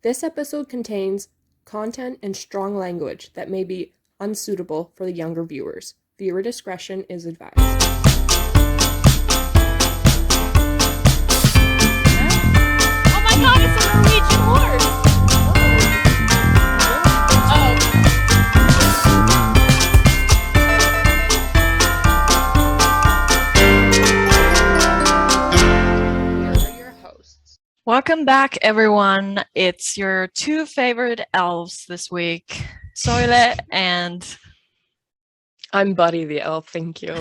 This episode contains content and strong language that may be unsuitable for the younger viewers. Viewer discretion is advised. Oh my god, it's a Norwegian horse! Welcome back, everyone. It's your two favorite elves this week, Soile and... I'm Buddy the elf, thank you.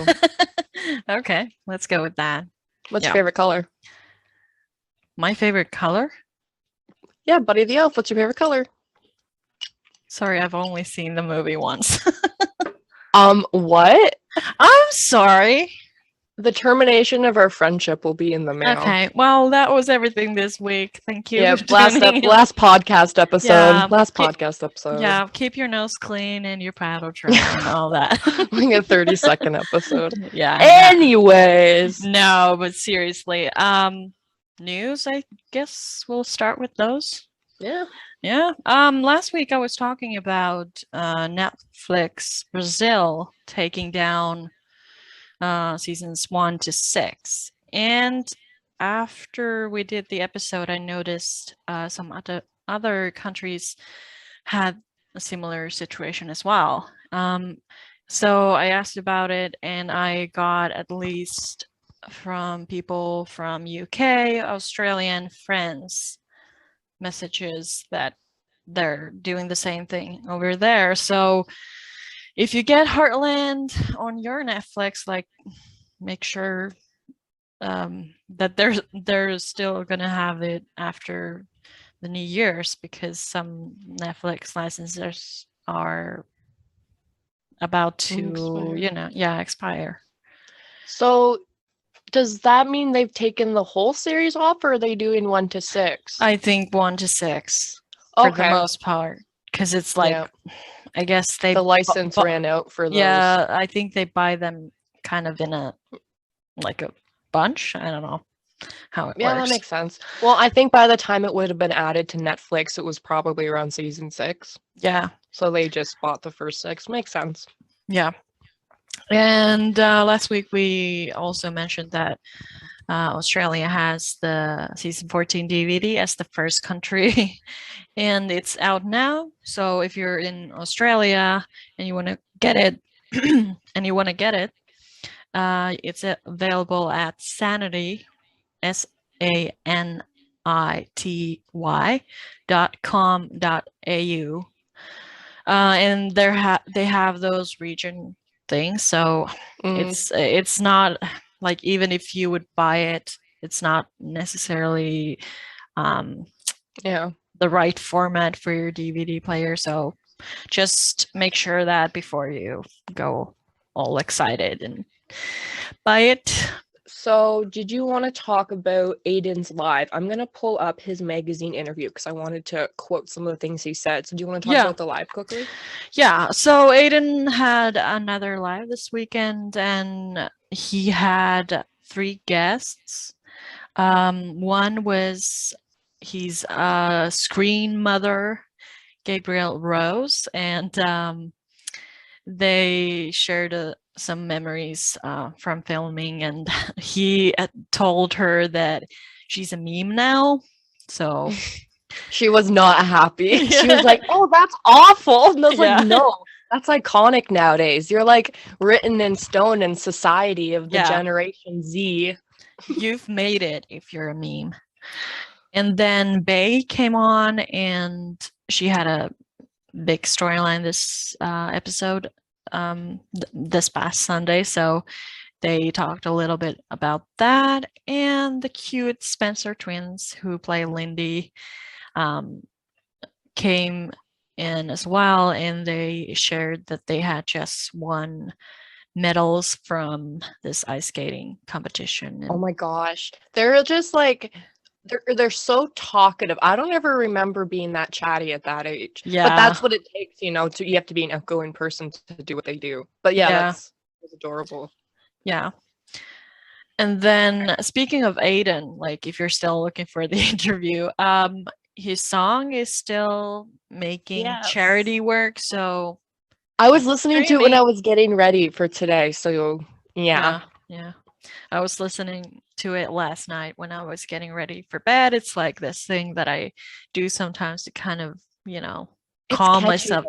Okay, let's go with that. What's your favorite color? My favorite color? Yeah, Buddy the elf, what's your favorite color? Sorry, I've only seen the movie once. What? I'm sorry. The termination of our friendship will be in the mail. Okay, well, that was everything this week. Thank you. Yeah, for tuning in. last podcast episode. Yeah, podcast episode. Yeah, keep your nose clean and your paddle dry and all that. Like a 30-second episode. Yeah. Anyways. No, but seriously. News, I guess we'll start with those. Yeah. Yeah. Last week I was talking about Netflix Brazil taking down seasons 1 to 6, and after we did the episode, I noticed some other countries had a similar situation as well. So I asked about it, and I got at least from people from UK, Australia, and France messages that they're doing the same thing over there. So if you get Heartland on your Netflix, like, make sure that they're still gonna have it after the New Year's, because some Netflix licenses are about to, expire. So does that mean they've taken the whole series off, or are they doing 1 to 6? I think 1 to 6 for the most part, because it's like, I guess the license ran out for those. Yeah, I think they buy them kind of in a bunch. I don't know how it works. Yeah, that makes sense. Well, I think by the time it would have been added to Netflix, it was probably around season 6. Yeah. So they just bought the first 6. Makes sense. Yeah. And last week we also mentioned that Australia has the season 14 DVD as the first country, and it's out now. So if you're in Australia and you want to get it, it's available at Sanity, sanity.com.au, and they have those region things. So it's not like, even if you would buy it, it's not necessarily the right format for your DVD player. So just make sure that before you go all excited and buy it. So did you want to talk about Aiden's live? I'm going to pull up his magazine interview because I wanted to quote some of the things he said. So do you want to talk about the live quickly? Yeah, so Aiden had another live this weekend, and he had 3 guests. One was his screen mother, Gabrielle Rose, and they shared some memories from filming, and he told her that she's a meme now. So she was not happy. She was like, "Oh, that's awful." And I was like, "No, that's iconic nowadays. You're like written in stone in society of the Generation Z. You've made it if you're a meme." And then Bay came on, and she had a big storyline this episode, this past Sunday. So they talked a little bit about that, and the cute Spencer twins, who play Lindy, came in as well, and they shared that they had just won medals from this ice skating competition. Oh my gosh, they're just like, they're so talkative. I don't ever remember being that chatty at that age. Yeah, but that's what it takes, you have to be an outgoing person to do what they do. But that's adorable. Yeah. And then speaking of Aiden, like, if you're still looking for the interview, his song is still making charity work, so I was listening to it when I was getting ready for today, so yeah. I was listening to it last night when I was getting ready for bed. It's like this thing that I do sometimes to kind of, calm myself.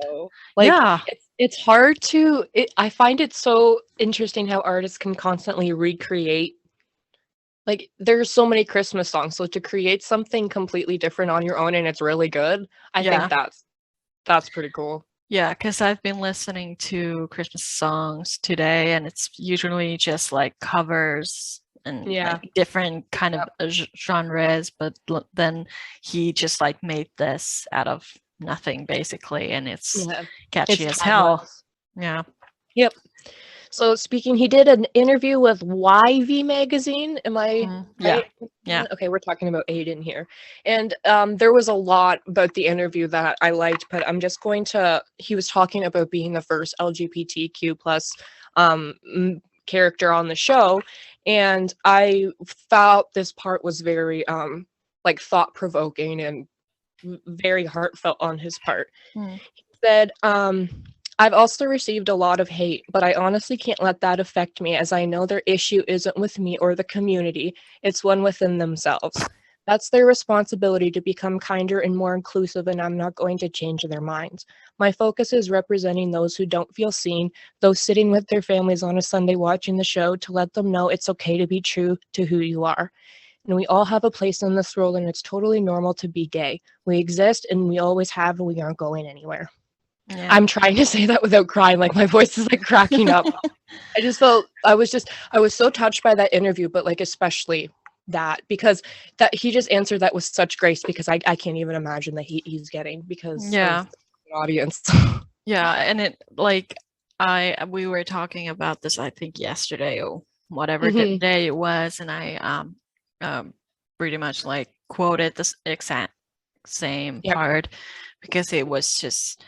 Like, it's hard to. I find it so interesting how artists can constantly recreate. Like, there's so many Christmas songs, so to create something completely different on your own and it's really good, I think that's pretty cool. Yeah, because I've been listening to Christmas songs today, and it's usually just like covers and like different kind of genres, but then he just like made this out of nothing basically, and it's catchy as hell. Yeah. Yep. So he did an interview with YV magazine. Am I right? Yeah. Okay, we're talking about Aiden here. And there was a lot about the interview that I liked, but I'm just going to, he was talking about being the first LGBTQ plus character on the show. And I felt this part was very like thought-provoking and very heartfelt on his part. He said, I've also received a lot of hate, but I honestly can't let that affect me, as I know their issue isn't with me or the community, it's one within themselves. That's their responsibility to become kinder and more inclusive, and I'm not going to change their minds. My focus is representing those who don't feel seen, those sitting with their families on a Sunday watching the show, to let them know it's okay to be true to who you are. And we all have a place in this world, and it's totally normal to be gay. We exist, and we always have, and we aren't going anywhere. Yeah. I'm trying to say that without crying, like my voice is like cracking up. I just felt, I was so touched by that interview, but like especially that, because that he just answered that with such grace, because I can't even imagine that he's getting, because of the audience. Yeah, and it like we were talking about this, I think yesterday or whatever the day it was, and I pretty much like quoted this exact same part, because it was just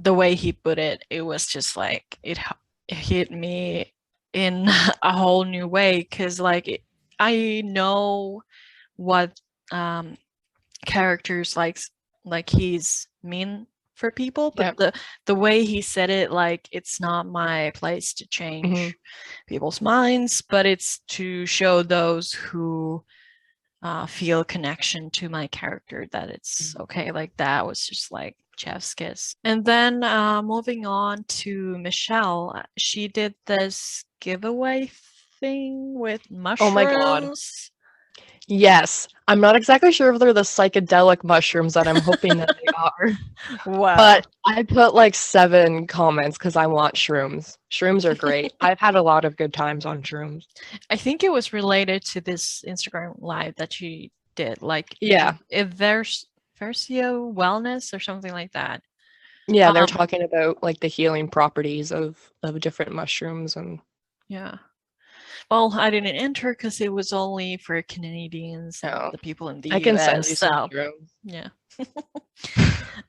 the way he put it. It was just like it hit me in a whole new way, because like I know what characters like he's mean for people, but the way he said it, like, it's not my place to change people's minds, but it's to show those who feel connection to my character that it's okay. Like, that was just like chef's kiss. And then moving on to Michelle, she did this giveaway thing with mushrooms. Oh my god. Yes. I'm not exactly sure if they're the psychedelic mushrooms that I'm hoping that they are. Wow. But I put like 7 comments because I want shrooms. Shrooms are great. I've had a lot of good times on shrooms. I think it was related to this Instagram live that she did. Like, if there's Versio Wellness or something like that. Yeah, they're talking about like the healing properties of different mushrooms. And well, I didn't enter because it was only for Canadians and the people in the US. I can send you some shrooms. Yeah.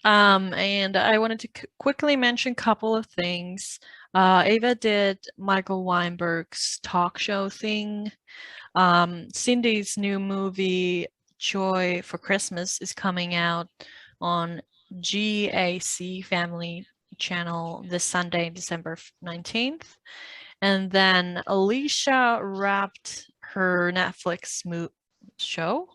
And I wanted to quickly mention a couple of things. Ava did Michael Weinberg's talk show thing. Cindy's new movie Joy for Christmas is coming out on GAC Family Channel this Sunday, December 19th. And then Alicia wrapped her Netflix show.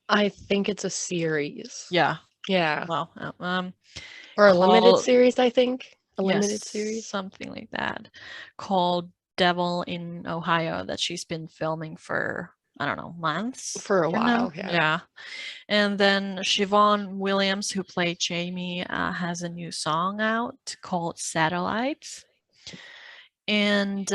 I think it's a series. Yeah. Well, or a limited series, I think. A limited series. Something like that. Called Devil in Ohio, that she's been filming for, I don't know, months? For a while, yeah. And then Siobhan Williams, who played Jamie, has a new song out called Satellites. And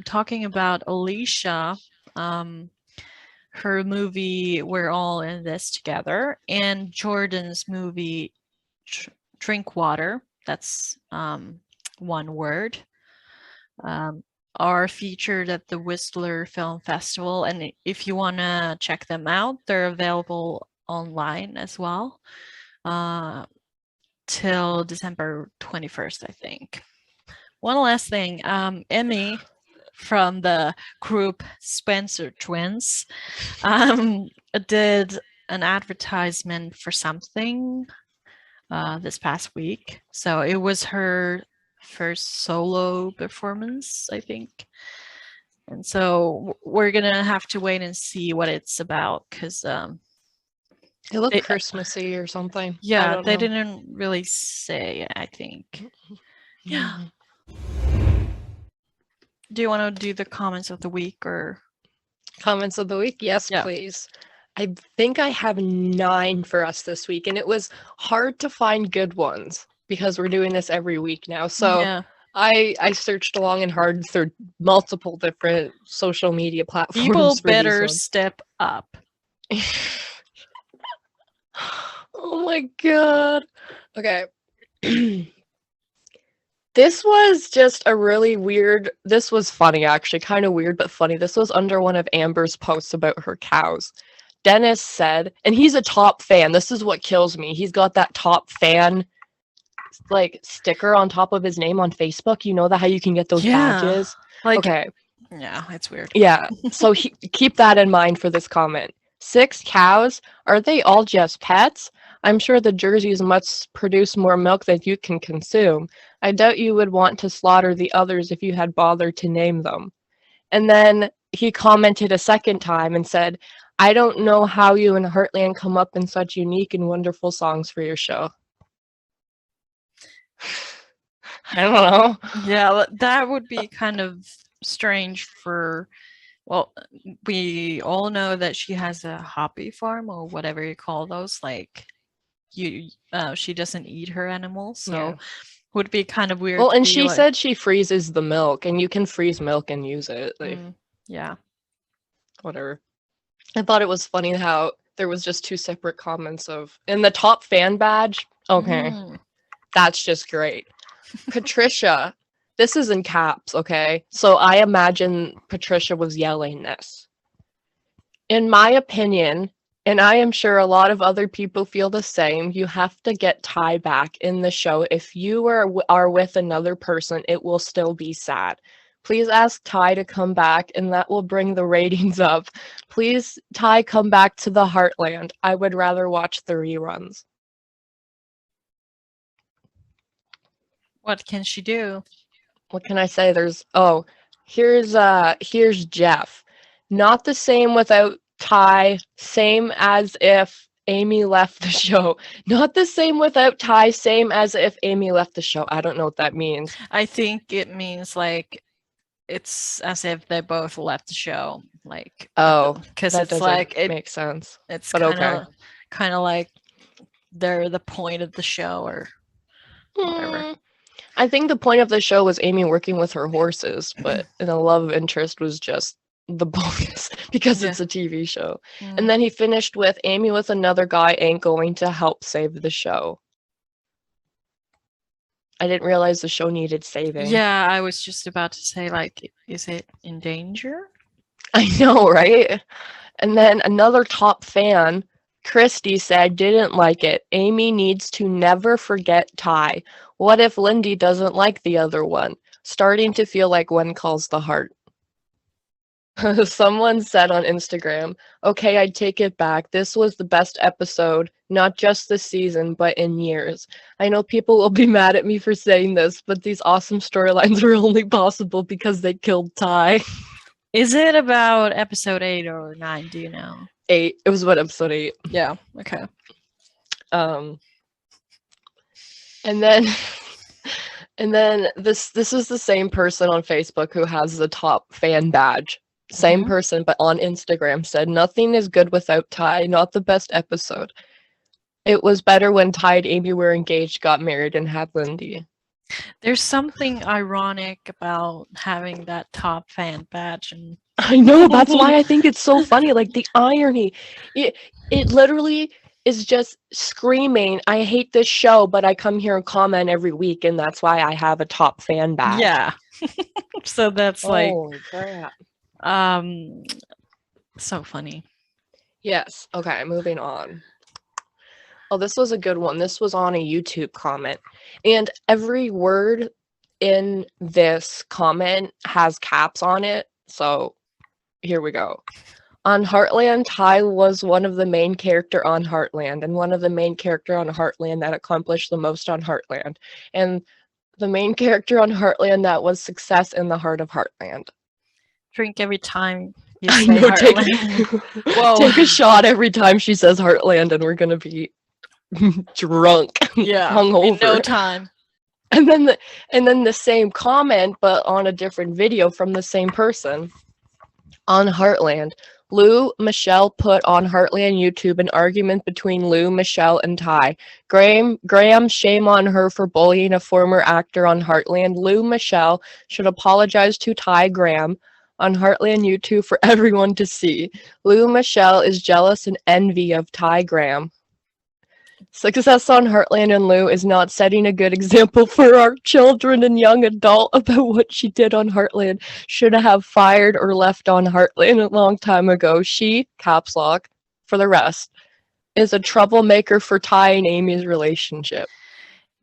talking about Alicia, her movie We're All in This Together, and Jordan's movie Drink Water, that's one word, are featured at the Whistler Film Festival. And if you want to check them out, they're available online as well till December 21st, I think. One last thing, Emmy from the group Spencer Twins did an advertisement for something this past week. So it was her first solo performance, I think. And so we're gonna have to wait and see what it's about, because it looked Christmassy or something. Yeah, they didn't really say, I think. Yeah. Do you want to do the comments of the week or comments of the week? Yes, please. I think I have 9 for us this week, and it was hard to find good ones because we're doing this every week now. So I searched long and hard through multiple different social media platforms. People better step up. Oh my god. Okay. This was just a really weird, this was funny actually, kind of weird but funny. This was under one of Amber's posts about her cows. Dennis said, and he's a top fan, this is what kills me. He's got that top fan like sticker on top of his name on Facebook. You know that how you can get those badges? Like, okay. Yeah, it's weird. Yeah. So keep that in mind for this comment. 6 cows? Are they all just pets? I'm sure the Jerseys must produce more milk than you can consume. I doubt you would want to slaughter the others if you had bothered to name them. And then he commented a second time and said, I don't know how you and Heartland come up in such unique and wonderful songs for your show. I don't know. Yeah, that would be kind of strange for, well, we all know that she has a hobby farm or whatever you call those, like she doesn't eat her animals, so would be kind of weird. Well, and she said she freezes the milk, and you can freeze milk and use it. Like, yeah. Whatever. I thought it was funny how there was just 2 separate comments of, in the top fan badge, okay, that's just great. Patricia, this is in caps, okay? So I imagine Patricia was yelling this. In my opinion, and I am sure a lot of other people feel the same, you have to get Ty back in the show. If you are with another person, it will still be sad. Please ask Ty to come back, and that will bring the ratings up. Please, Ty, come back to the Heartland. I would rather watch the reruns. What can she do? What can I say? Here's Jeff. Not the same without Ty, same as if Amy left the show. Not the same without Ty, same as if Amy left the show. I don't know what that means. I think it means like it's as if they both left the show. Like, because it's like it makes sense. It's kind of like they're the point of the show or whatever. I think the point of the show was Amy working with her horses, but the love interest was just the bonus because it's a TV show. And then he finished with Amy with another guy ain't going to help save the show. I didn't realize the show needed saving. Yeah, I was just about to say, like, is it in danger? I know, right? And then another top fan, Christy, said didn't like it. Amy needs to never forget Ty. What if Lindy doesn't like the other one? Starting to feel like one calls the heart. Someone said on Instagram, okay, I'd take it back. This was the best episode, not just this season, but in years. I know people will be mad at me for saying this, but these awesome storylines were only possible because they killed Ty. Is it about episode 8 or 9? Do you know? 8. It was about episode 8. Yeah, okay. And then this is the same person on Facebook who has the top fan badge. Same person, but on Instagram said, nothing is good without Ty, not the best episode. It was better when Ty and Amy were engaged, got married, and had Lindy. There's something ironic about having that top fan badge. And I know, that's why I think it's so funny, like the irony. It literally is just screaming, I hate this show, but I come here and comment every week, and that's why I have a top fan badge. Yeah. So that's like, holy crap. So funny. Yes. Okay, moving on. Oh, this was a good one. This was on a YouTube comment. And every word in this comment has caps on it. So here we go. On Heartland, Ty was one of the main character on Heartland, and one of the main character on Heartland that accomplished the most on Heartland, and the main character on Heartland that was success in the heart of Heartland. Drink every time you say Heartland. Take a shot every time she says Heartland, and we're gonna be drunk, hungover in no time. And then the same comment, but on a different video from the same person. On Heartland, Lou Michelle put on Heartland YouTube an argument between Lou, Michelle, and Ty. Graham, shame on her for bullying a former actor on Heartland. Lou Michelle should apologize to Ty Graham on Heartland YouTube for everyone to see. Lou Michelle is jealous and envy of Ty Graham. Success on Heartland and Lou is not setting a good example for our children and young adult about what she did on Heartland. Should have fired or left on Heartland a long time ago. She, caps lock, for the rest, is a troublemaker for Ty and Amy's relationship.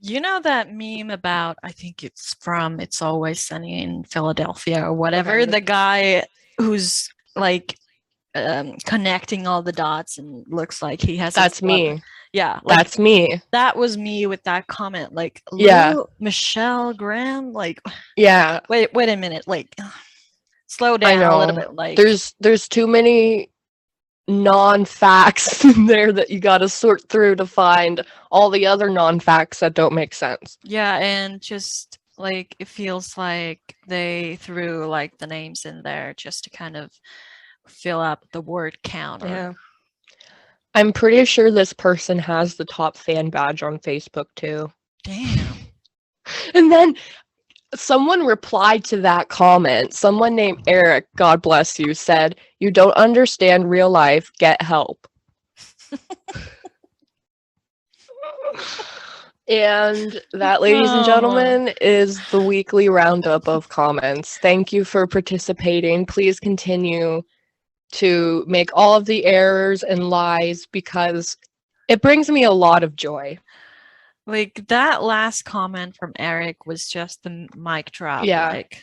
You know that meme about, I think it's from It's Always Sunny in Philadelphia or whatever, the guy who's like connecting all the dots and looks like he has... That's me. Yeah, like, that's me. That was me with that comment. Like, Lou, Michelle, Graham, like, yeah. Wait a minute. Like, slow down a little bit. Like, there's too many non-facts in there that you got to sort through to find all the other non-facts that don't make sense. Yeah, and just like it feels like they threw like the names in there just to kind of fill up the word count. Yeah. I'm pretty sure this person has the top fan badge on Facebook too. Damn. And then someone replied to that comment. Someone named Eric, God bless you, said, "You don't understand real life, get help." And that, ladies and gentlemen, is the weekly roundup of comments. Thank you for participating. Please continue to make all of the errors and lies because it brings me a lot of joy. Like that last comment from Eric was just the mic drop. Yeah. Like,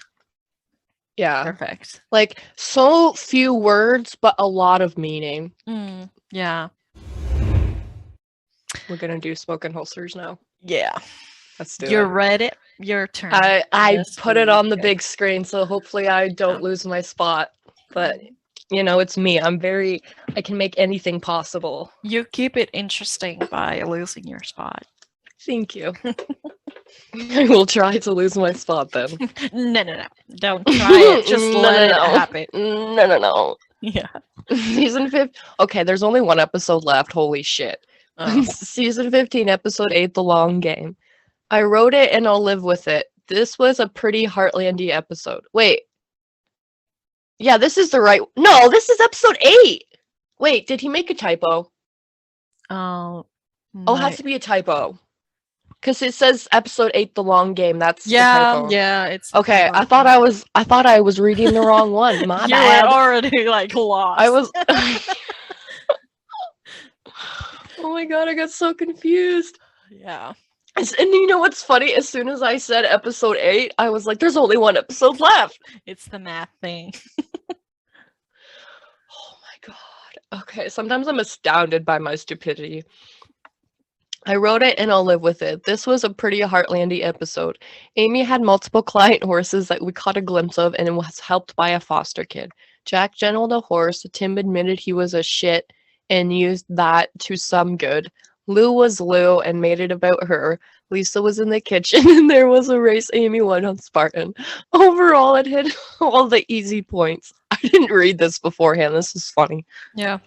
yeah. Perfect. Like so few words, but a lot of meaning. Yeah. We're gonna do spoken holsters now. Yeah. Let's do You're ready. Your turn. I put it on the big screen, so hopefully I don't lose my spot. But you know, it's me. I can make anything possible. You keep it interesting by losing your spot. Thank you. I will try to lose my spot then. No. Don't try it. Just let it happen. No. Yeah. Season 5. Okay, there's only one episode left. Holy shit. Season 15, episode 8, The Long Game. I wrote it and I'll live with it. This was a pretty Heartlandy episode. Wait. Yeah, this is the right... No, this is episode 8! Wait, did he make a typo? Oh, it has to be a typo. Because it says episode 8, The Long Game. That's the typo. Yeah, it's... Okay, I thought I was reading the wrong one. My bad. You were already, like, lost. I was... Oh my god, I got so confused. Yeah. And you know what's funny? As soon as I said episode 8, I was like, there's only one episode left. It's the math thing. Oh my god. Okay, sometimes I'm astounded by my stupidity. I wrote it and I'll live with it. This was a pretty Heartlandy episode. Amy had multiple client horses that we caught a glimpse of and was helped by a foster kid. Jack gentled a horse. Tim admitted he was a shit and used that to some good. Lou was Lou and made it about her. Lisa was in the kitchen and there was a race Amy won on Spartan. Overall, it hit all the easy points. I didn't read this beforehand. This is funny. Yeah.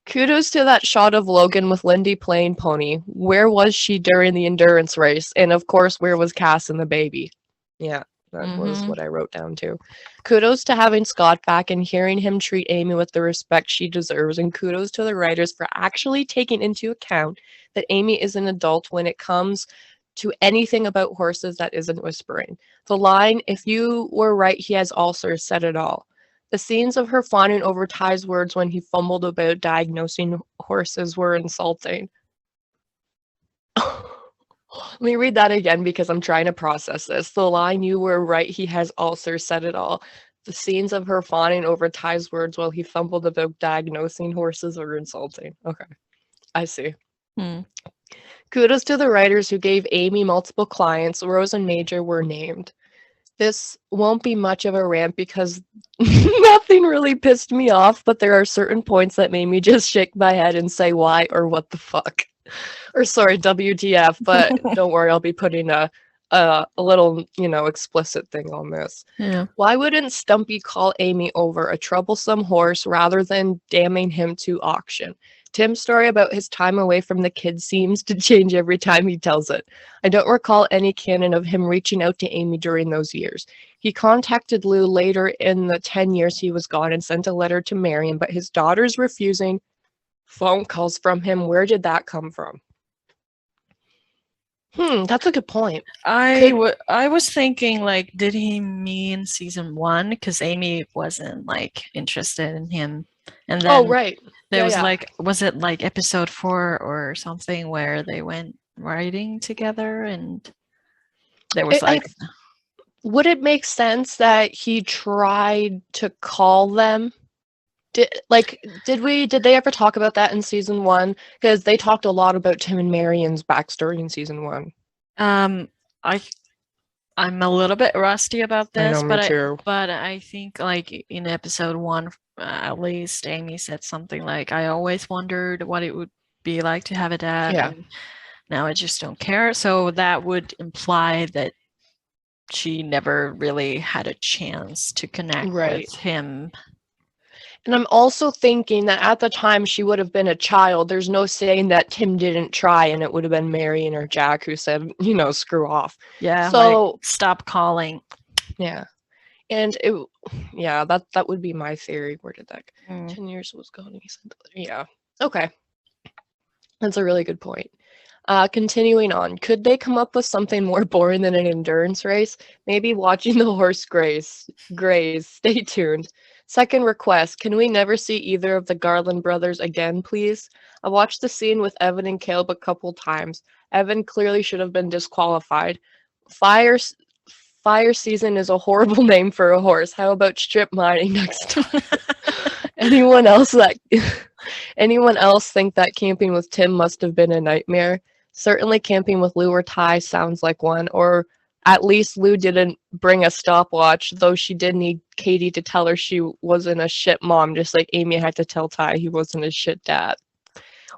Kudos to that shot of Logan with Lindy playing pony. Where was she during the endurance race? And of course, where was Cass and the baby? Yeah, that was what I wrote down too. Kudos to having Scott back and hearing him treat Amy with the respect she deserves. And kudos to the writers for actually taking into account that Amy is an adult when it comes to anything about horses that isn't whispering. The line, "If you were right, he has ulcers," said it all. The scenes of her fawning over Ty's words when he fumbled about diagnosing horses were insulting. Let me read that again because I'm trying to process this. The line, "You were right, he has ulcers," said it all. The scenes of her fawning over Ty's words while he fumbled about diagnosing horses are insulting. Okay, I see. Kudos to the writers who gave Amy multiple clients. Rose and Major were named. This won't be much of a rant because nothing really pissed me off, but there are certain points that made me just shake my head and say why or what the fuck. Or sorry, WTF, but don't worry, I'll be putting a little, explicit thing on this. Yeah. Why wouldn't Stumpy call Amy over a troublesome horse rather than damning him to auction? Tim's story about his time away from the kids seems to change every time he tells it. I don't recall any canon of him reaching out to Amy during those years. He contacted Lou later in the 10 years he was gone and sent a letter to Marion, but his daughter's refusing phone calls from him. Where did that come from? That's a good point. I was thinking, like, did he mean season 1? Because Amy wasn't, like, interested in him. And then right. There was like, was it like episode 4 or something where they went riding together and there was would it make sense that he tried to call them? Did they ever talk about that in season 1? Because they talked a lot about Tim and Marion's backstory in season 1. I'm a little bit rusty about this, I know, me too. But I think like in episode 1, at least Amy said something like, "I always wondered what it would be like to have a dad, and now I just don't care." So that would imply that she never really had a chance to connect with him. And I'm also thinking that at the time she would have been a child. There's no saying that Tim didn't try and it would have been Marion or Jack who said, screw off. Yeah, so like, stop calling. Yeah. And that would be my theory. Where did that go? 10 years was gone. Yeah. Okay. That's a really good point. Continuing on, could they come up with something more boring than an endurance race? Maybe watching the horse graze. Stay tuned. Second request, can we never see either of the Garland brothers again, please? I watched the scene with Evan and Caleb a couple times. Evan clearly should have been disqualified. Fire season is a horrible name for a horse. How about strip mining next time? Anyone else think that camping with Tim must have been a nightmare? Certainly camping with Lou or Ty sounds like one, or at least Lou didn't bring a stopwatch, though she did need Katie to tell her she wasn't a shit mom, just like Amy had to tell Ty he wasn't a shit dad.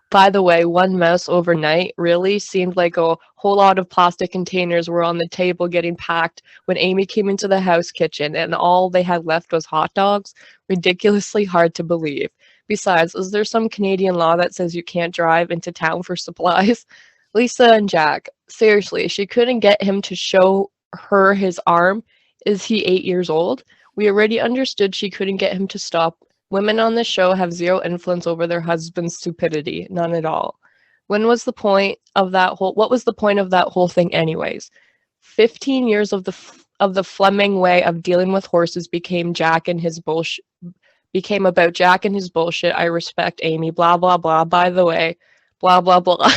By the way, one mouse overnight really seemed like a whole lot of plastic containers were on the table getting packed when Amy came into the house kitchen and all they had left was hot dogs. Ridiculously hard to believe. Besides, is there some Canadian law that says you can't drive into town for supplies? Lisa and Jack, seriously, she couldn't get him to show her his arm. Is he 8 years old? We already understood she couldn't get him to stop. Women on this show have zero influence over their husband's stupidity, none at all. What was the point of that whole thing anyways? 15 years of the Fleming way of dealing with horses became about Jack and his bullshit. I respect Amy, blah blah blah. By the way, blah blah blah.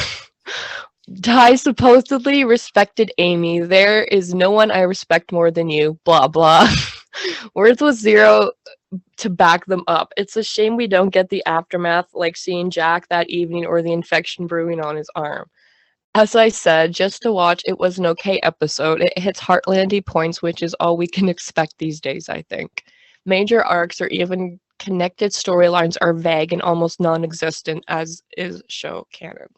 Ty supposedly respected Amy. There is no one I respect more than you. Blah blah. Words with zero to back them up. It's a shame we don't get the aftermath, like seeing Jack that evening or the infection brewing on his arm. As I said, just to watch, it was an okay episode. It hits Heartlandy points, which is all we can expect these days, I think. Major arcs or even connected storylines are vague and almost non-existent, as is show canon.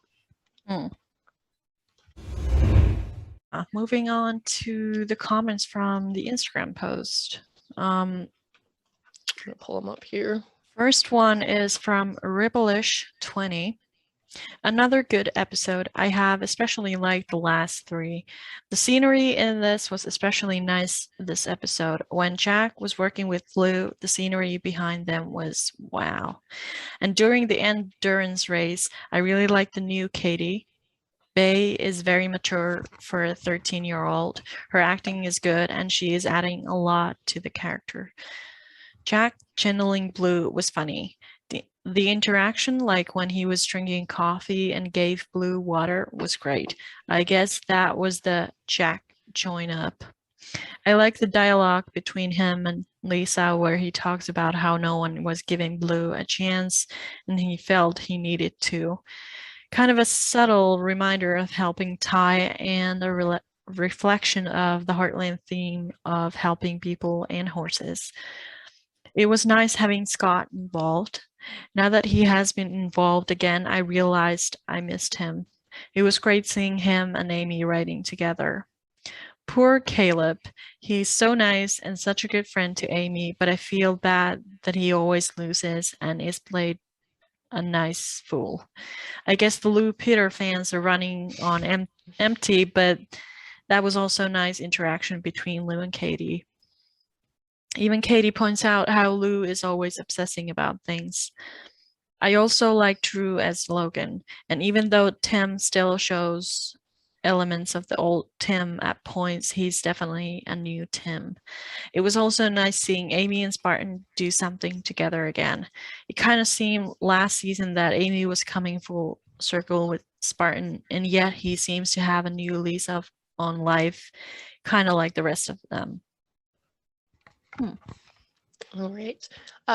Moving on to the comments from the Instagram post. I'm gonna pull them up here. First one is from Ribbleish20. Another good episode. I have especially liked the last 3. The scenery in this was especially nice this episode. When Jack was working with Lou, the scenery behind them was wow. And during the endurance race, I really liked the new Katie. Bay is very mature for a 13-year-old. Her acting is good and she is adding a lot to the character. Jack channeling Blue was funny. The interaction, like when he was drinking coffee and gave Blue water, was great. I guess that was the Jack join up. I like the dialogue between him and Lisa, where he talks about how no one was giving Blue a chance and he felt he needed to. Kind of a subtle reminder of helping Ty and a reflection of the Heartland theme of helping people and horses. It was nice having Scott involved. Now that he has been involved again, I realized I missed him. It was great seeing him and Amy riding together. Poor Caleb. He's so nice and such a good friend to Amy, but I feel bad that he always loses and is played a nice fool. I guess the Lou Peter fans are running on empty, but that was also a nice interaction between Lou and Katie. Even Katie points out how Lou is always obsessing about things. I also like Drew as Logan, and even though Tim still shows elements of the old Tim at points, he's definitely a new Tim. It was also nice seeing Amy and Spartan do something together again. It kind of seemed last season that Amy was coming full circle with Spartan, and yet he seems to have a new lease on life, kind of like the rest of them. All right.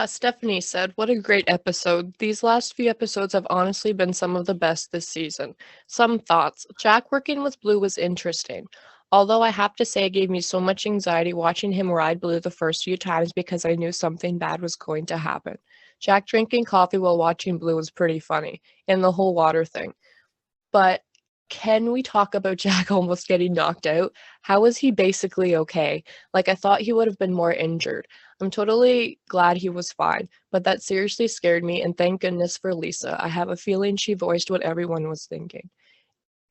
Stephanie said, "What a great episode. These last few episodes have honestly been some of the best this season. Some thoughts. Jack working with Blue was interesting. Although I have to say it gave me so much anxiety watching him ride Blue the first few times because I knew something bad was going to happen. Jack drinking coffee while watching Blue was pretty funny, and the whole water thing. But can we talk about Jack almost getting knocked out? How was he basically okay? Like, I thought he would have been more injured. I'm totally glad he was fine, but that seriously scared me, and thank goodness for Lisa. I have a feeling she voiced what everyone was thinking.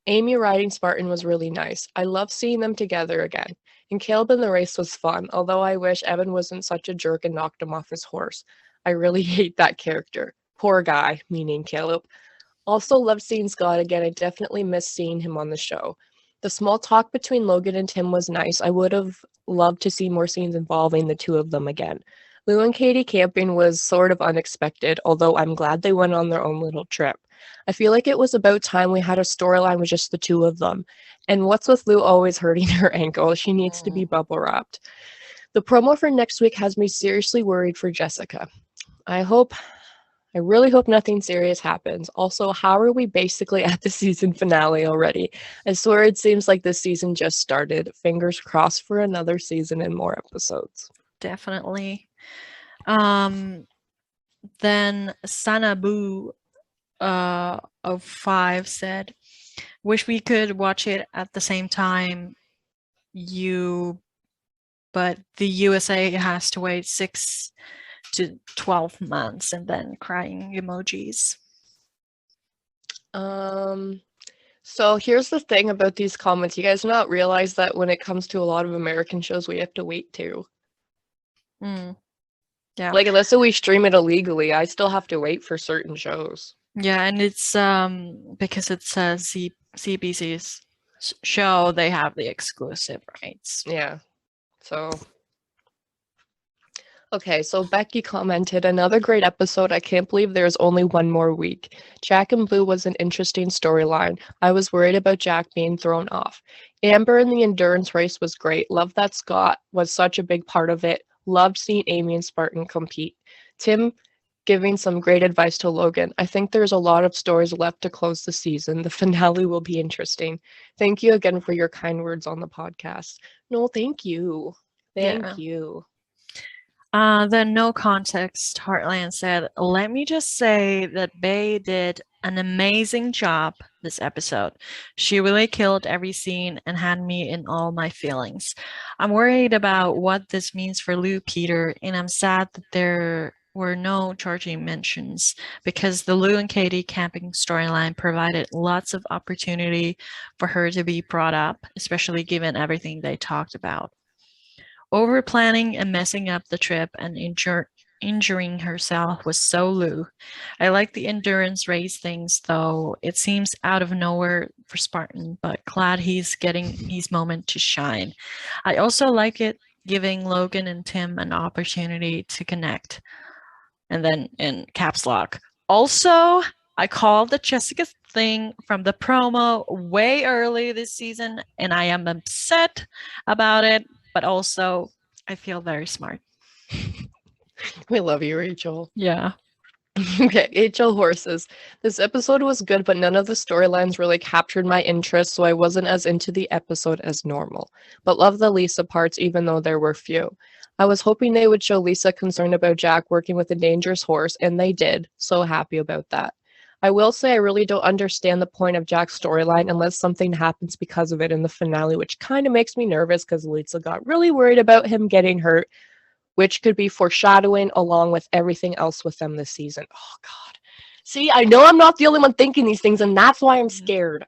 Amy riding Spartan was really nice. I love seeing them together again. And Caleb in the race was fun, although I wish Evan wasn't such a jerk and knocked him off his horse. I really hate that character. Poor guy, meaning Caleb. Also loved seeing Scott again. I definitely missed seeing him on the show. The small talk between Logan and Tim was nice. I would have loved to see more scenes involving the two of them again. Lou and Katie camping was sort of unexpected, although I'm glad they went on their own little trip. I feel like it was about time we had a storyline with just the two of them. And what's with Lou always hurting her ankle? She needs to be bubble wrapped. The promo for next week has me seriously worried for Jessica. I really hope nothing serious happens. Also, how are we basically at the season finale already? I swear it seems like this season just started. Fingers crossed for another season and more episodes. Definitely. Then Sanabu of 5 said, "Wish we could watch it at the same time. But the USA has to wait 6 to 12 months," and then crying emojis. So here's the thing about these comments. You guys not realize that when it comes to a lot of American shows, we have to wait too. Yeah. Like, unless we stream it illegally, I still have to wait for certain shows. Yeah, and it's because it's a CBC's show, they have the exclusive rights. Yeah. So okay, so Becky commented, "Another great episode. I can't believe there's only one more week. Jack and Blue was an interesting storyline. I was worried about Jack being thrown off. Amber in the endurance race was great. Loved that Scott was such a big part of it. Loved seeing Amy and Spartan compete. Tim giving some great advice to Logan. I think there's a lot of stories left to close the season. The finale will be interesting. Thank you again for your kind words on the podcast." No, thank you. Thank you. Then no context, Heartland said, "Let me just say that Bay did an amazing job this episode. She really killed every scene and had me in all my feelings. I'm worried about what this means for Lou Peter, and I'm sad that there were no charging mentions because the Lou and Katie camping storyline provided lots of opportunity for her to be brought up, especially given everything they talked about. Over planning and messing up the trip and injuring herself was so Lou. I like the endurance race things, though. It seems out of nowhere for Spartan, but glad he's getting his moment to shine. I also like it giving Logan and Tim an opportunity to connect." And then in caps lock. "Also, I called the Jessica thing from the promo way early this season, and I am upset about it, but also I feel very smart." We love you, Rachel. Yeah. Okay, HL Horses. This episode was good, but none of the storylines really captured my interest, so I wasn't as into the episode as normal. But love the Lisa parts, even though there were few. I was hoping they would show Lisa concerned about Jack working with a dangerous horse, and they did. So happy about that. I will say I really don't understand the point of Jack's storyline unless something happens because of it in the finale, which kind of makes me nervous because Lisa got really worried about him getting hurt, which could be foreshadowing along with everything else with them this season. Oh, God. See, I know I'm not the only one thinking these things, and that's why I'm scared.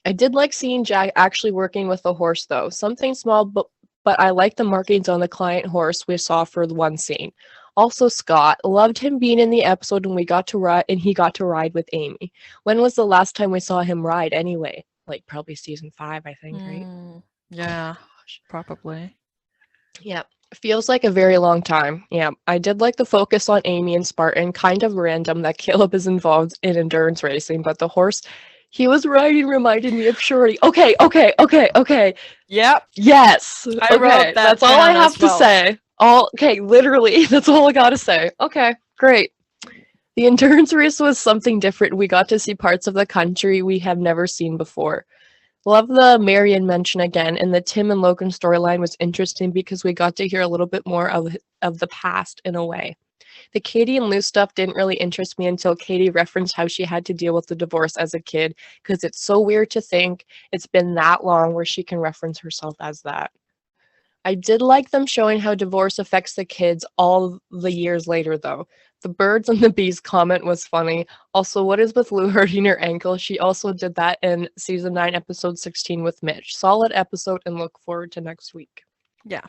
I did like seeing Jack actually working with the horse, though. Something small, but I like the markings on the client horse we saw for the one scene. Also, Scott loved him being in the episode when we got to ride, and he got to ride with Amy. When was the last time we saw him ride? Anyway, like probably season 5, I think, right? Yeah, probably. Yeah. Feels like a very long time. Yeah, I did like the focus on Amy and Spartan. Kind of random that Caleb is involved in endurance racing, but the horse he was riding reminded me of Shorty. Okay. Yep. Yes. I wrote that that's all I down have as to well. say. Okay, literally, that's all I gotta say. Okay, great. The endurance race was something different. We got to see parts of the country we have never seen before. Love the Marion mention again, and the Tim and Logan storyline was interesting because we got to hear a little bit more of the past in a way. The Katie and Lou stuff didn't really interest me until Katie referenced how she had to deal with the divorce as a kid, because it's so weird to think it's been that long where she can reference herself as that. I did like them showing how divorce affects the kids all the years later, though. The birds and the bees comment was funny. Also, what is with Lou hurting her ankle? She also did that in season 9, episode 16 with Mitch. Solid episode and look forward to next week. Yeah.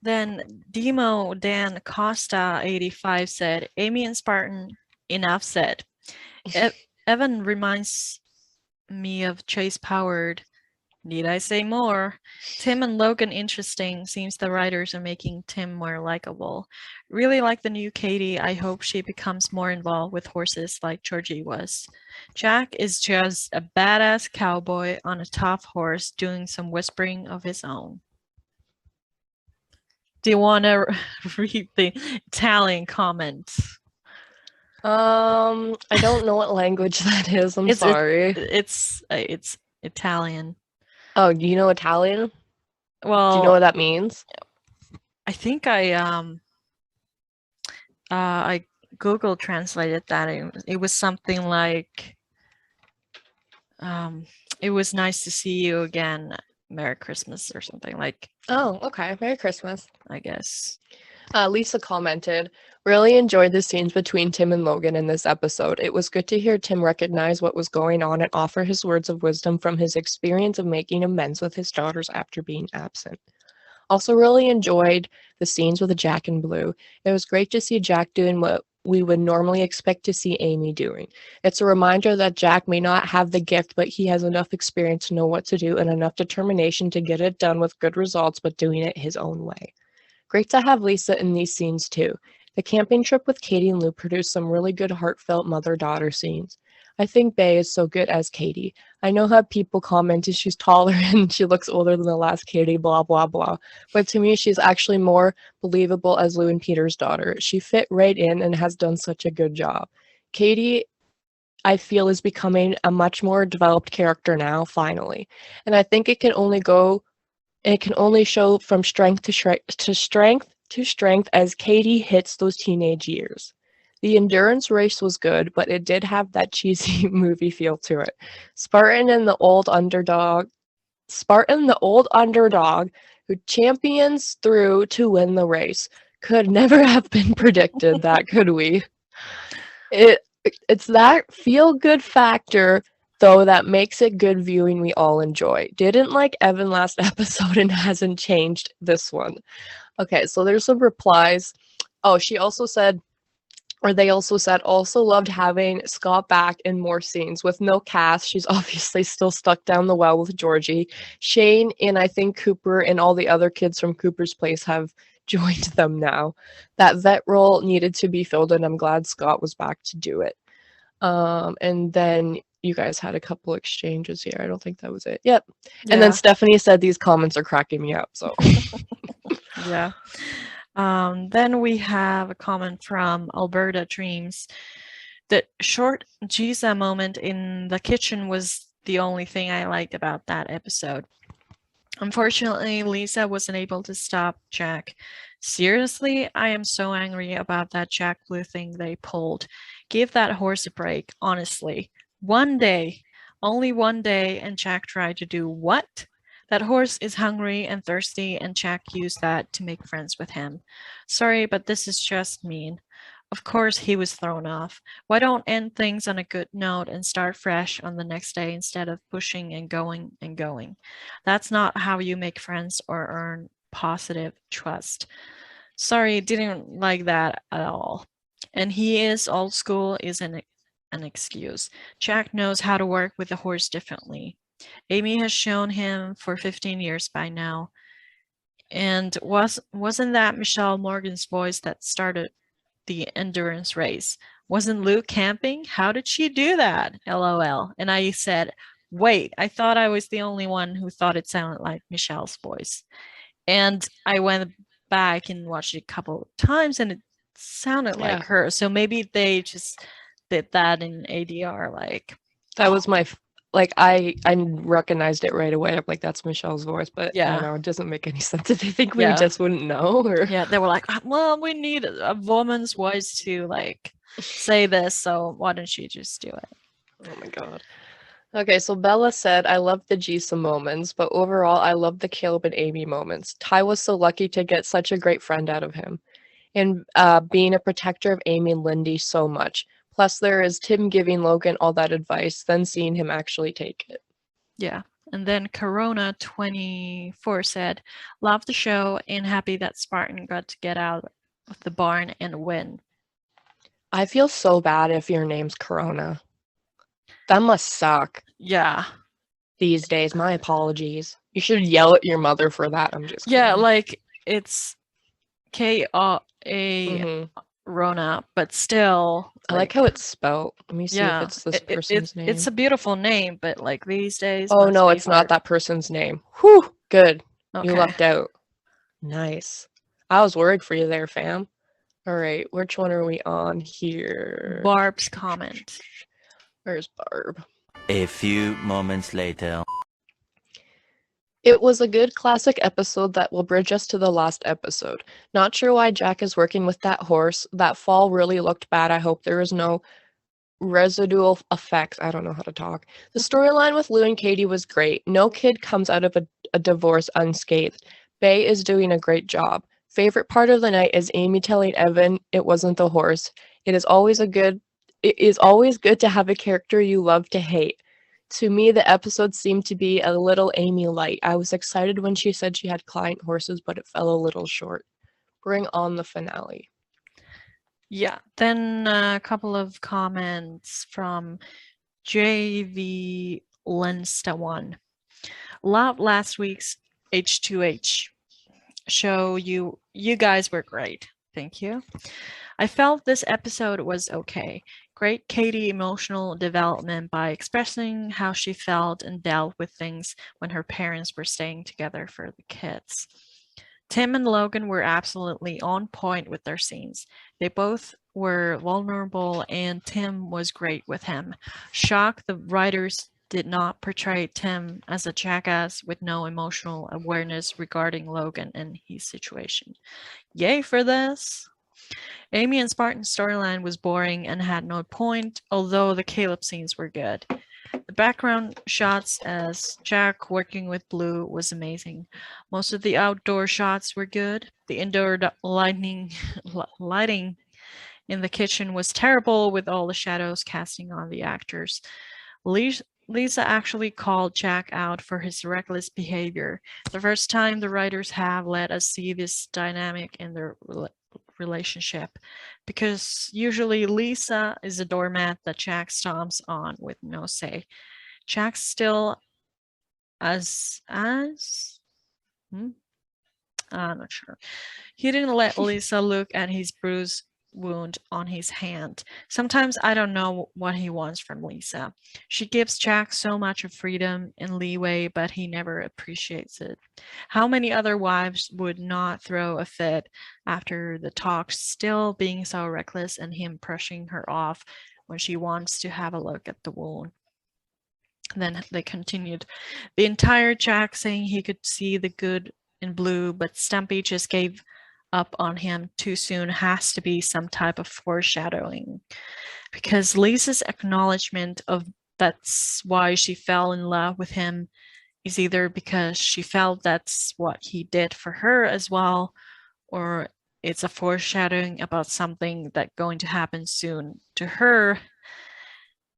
Then Demo Dan Costa 85 said, Amy and Spartan, enough said. Evan reminds me of Chase Powered. Need I say more? Tim and Logan interesting. Seems the writers are making Tim more likable. Really like the new Katie. I hope she becomes more involved with horses like Georgie was. Jack is just a badass cowboy on a tough horse doing some whispering of his own. Do you want to read the Italian comments? I don't know what language that is. I'm sorry. It's Italian. Oh, do you know Italian? Well, do you know what that means? I think I Google translated that. It was something like, it was nice to see you again. Merry Christmas or something like. Oh, okay. Merry Christmas, I guess. Lisa commented, really enjoyed the scenes between Tim and Logan in this episode. It was good to hear Tim recognize what was going on and offer his words of wisdom from his experience of making amends with his daughters after being absent. Also really enjoyed the scenes with Jack and Blue. It was great to see Jack doing what we would normally expect to see Amy doing. It's a reminder that Jack may not have the gift, but he has enough experience to know what to do and enough determination to get it done with good results, but doing it his own way. Great to have Lisa in these scenes too. The camping trip with Katie and Lou produced some really good heartfelt mother-daughter scenes. I think Bae is so good as Katie. I know how people commented she's taller and she looks older than the last Katie, blah, blah, blah. But to me, she's actually more believable as Lou and Peter's daughter. She fit right in and has done such a good job. Katie, I feel, is becoming a much more developed character now, finally. And I think it can only show from strength to strength as Katie hits those teenage years. The endurance race was good, but it did have that cheesy movie feel to it. Spartan, the old underdog who champions through to win the race, could never have been predicted that, could we? It's that feel-good factor, though, that makes it good viewing we all enjoy. Didn't like Evan last episode and hasn't changed this one. Okay, so there's some replies. Oh, they also said, also loved having Scott back in more scenes. With no Cass, she's obviously still stuck down the well with Georgie. Shane and I think Cooper and all the other kids from Cooper's Place have joined them now. That vet role needed to be filled, and I'm glad Scott was back to do it. And then you guys had a couple exchanges here. I don't think that was it. Yep. Yeah. And then Stephanie said these comments are cracking me up. So yeah. Then we have a comment from Alberta Dreams. The short Giza moment in the kitchen was the only thing I liked about that episode. Unfortunately, Lisa wasn't able to stop Jack. Seriously, I am so angry about that Jack Blue thing they pulled. Give that horse a break, honestly. One day, only one day, and Jack tried to do what? That horse is hungry and thirsty, and Jack used that to make friends with him. Sorry, but this is just mean. Of course, he was thrown off. Why don't end things on a good note and start fresh on the next day instead of pushing and going and going? That's not how you make friends or earn positive trust. Sorry, didn't like that at all. And he is old school is an excuse. Jack knows how to work with the horse differently. Amy has shown him for 15 years by now. And wasn't that Michelle Morgan's voice that started the endurance race? Wasn't Luke camping? How did she do that? LOL. And I said, wait, I thought I was the only one who thought it sounded like Michelle's voice. And I went back and watched it a couple of times and it sounded like her. So maybe they just did that in ADR. Like that was my I recognized it right away. I'm like, that's Michelle's voice, but I don't know, it doesn't make any sense. Did they think we just wouldn't know? Or they were like, well, we need a woman's voice to like say this, so why don't you just do it? Oh my god. Okay, so Bella said, I love the Jisa moments, but overall I love the Caleb and Amy moments. Ty was so lucky to get such a great friend out of him. And being a protector of Amy and Lindy so much. Plus, there is Tim giving Logan all that advice, then seeing him actually take it. Yeah. And then Corona24 said, love the show and happy that Spartan got to get out of the barn and win. I feel so bad if your name's Corona. That must suck. Yeah. These days. My apologies. You should yell at your mother for that. I'm just kidding. Yeah, like it's K-A Rona, but still. I like how it's spelled. Let me see if it's this person's name. It's a beautiful name, but like these days. Oh no, it's not that person's name. Whew, good. Okay. You lucked out. Nice. I was worried for you there, fam. All right, which one are we on here? Barb's comment. Where's Barb? A few moments later. It was a good classic episode that will bridge us to the last episode. Not sure why Jack is working with that horse. That fall really looked bad. I hope there is no residual effects. I don't know how to talk. The storyline with Lou and Katie was great. No kid comes out of a divorce unscathed. Bay is doing a great job. Favorite part of the night is Amy telling Evan it wasn't the horse. It is always good to have a character you love to hate. To me, the episode seemed to be a little Amy light. I was excited when she said she had client horses, but it fell a little short. Bring on the finale. Yeah, then a couple of comments from JV Lensta1. Loved last week's H2H show. You guys were great. Thank you. I felt this episode was okay. Great Katie emotional development by expressing how she felt and dealt with things when her parents were staying together for the kids. Tim and Logan were absolutely on point with their scenes. They both were vulnerable and Tim was great with him. Shock the writers did not portray Tim as a jackass with no emotional awareness regarding Logan and his situation. Yay for this! Amy and Spartan's storyline was boring and had no point, although the Caleb scenes were good. The background shots as Jack working with Blue was amazing. Most of the outdoor shots were good. The indoor lighting in the kitchen was terrible with all the shadows casting on the actors. Lisa actually called Jack out for his reckless behavior. The first time the writers have let us see this dynamic in their relationship, because usually Lisa is a doormat that Jack stomps on with no say. Jack's still I'm not sure. He didn't let Lisa look at his bruised wound on his hand. Sometimes I don't know what he wants from Lisa. She gives Jack so much of freedom and leeway, but he never appreciates it. How many other wives would not throw a fit after the talk, still being so reckless and him brushing her off when she wants to have a look at the wound? Then they continued. The entire Jack saying he could see the good in Blue, but Stumpy just gave up on him too soon has to be some type of foreshadowing. Because Lisa's acknowledgement of that's why she fell in love with him is either because she felt that's what he did for her as well, or it's a foreshadowing about something that's going to happen soon to her,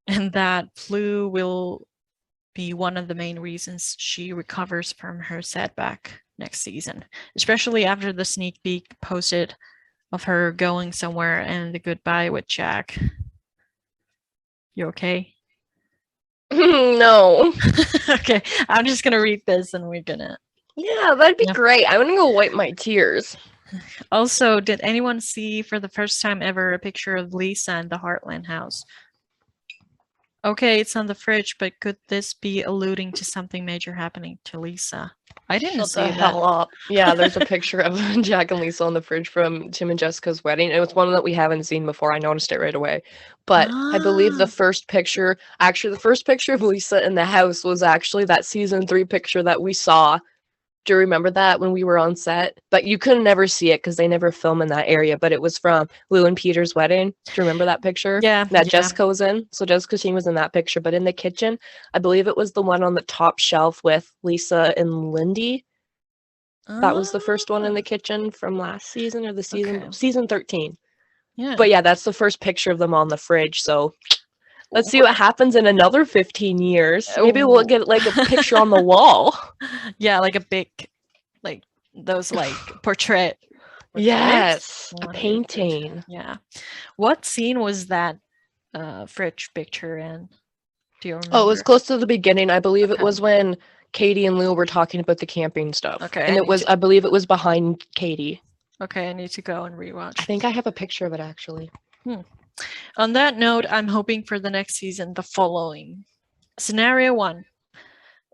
and that Blue will be one of the main reasons she recovers from her setback next season, especially after the sneak peek posted of her going somewhere and the goodbye with Jack. You okay? No. Okay, I'm just gonna read this and we're gonna... Yeah, that'd be great. I'm gonna go wipe my tears. Also, did anyone see for the first time ever a picture of Lisa in the Heartland house? Okay, it's on the fridge, but could this be alluding to something major happening to Lisa? I didn't see that. Hell up. Yeah, there's a picture of Jack and Lisa on the fridge from Tim and Jessica's wedding. It was one that we haven't seen before. I noticed it right away. But I believe the first picture of Lisa in the house was actually that season 3 picture that we saw. Do you remember that when we were on set? But you could never see it because they never film in that area. But it was from Lou and Peter's wedding. Do you remember that picture? Yeah. That Jessica was in. So Jessica Sheen was in that picture. But in the kitchen, I believe it was the one on the top shelf with Lisa and Lindy. That was the first one in the kitchen from last season or the season season 13. Yeah. But yeah, that's the first picture of them on the fridge. So let's see what happens in another 15 years. Maybe we'll get like a picture on the wall. Yeah, like a big, like those like portraits. Yes, a painting. Yeah. What scene was that fridge picture in? Do you remember? Oh, it was close to the beginning. I believe it was when Katie and Lou were talking about the camping stuff. Okay. And I believe it was behind Katie. Okay, I need to go and rewatch. I think I have a picture of it actually. On that note, I'm hoping for the next season the following. Scenario 1.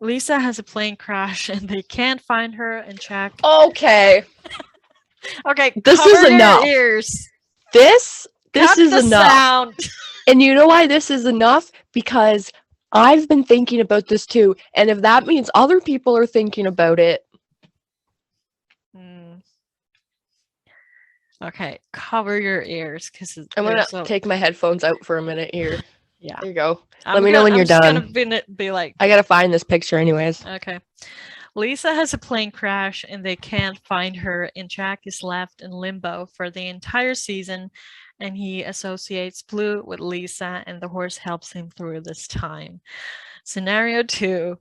Lisa has a plane crash and they can't find her and Jack. Okay. Okay, this is enough. Ears. This Cut is the enough. Sound. And you know why this is enough? Because I've been thinking about this too. And if that means other people are thinking about it. Okay, cover your ears because I'm gonna take my headphones out for a minute here. Yeah. There you go. Let me know when you're done. I'm gonna be like, I gotta find this picture anyways. Okay. Lisa has a plane crash and they can't find her, and Jack is left in limbo for the entire season, and he associates Blue with Lisa, and the horse helps him through this time. Scenario 2.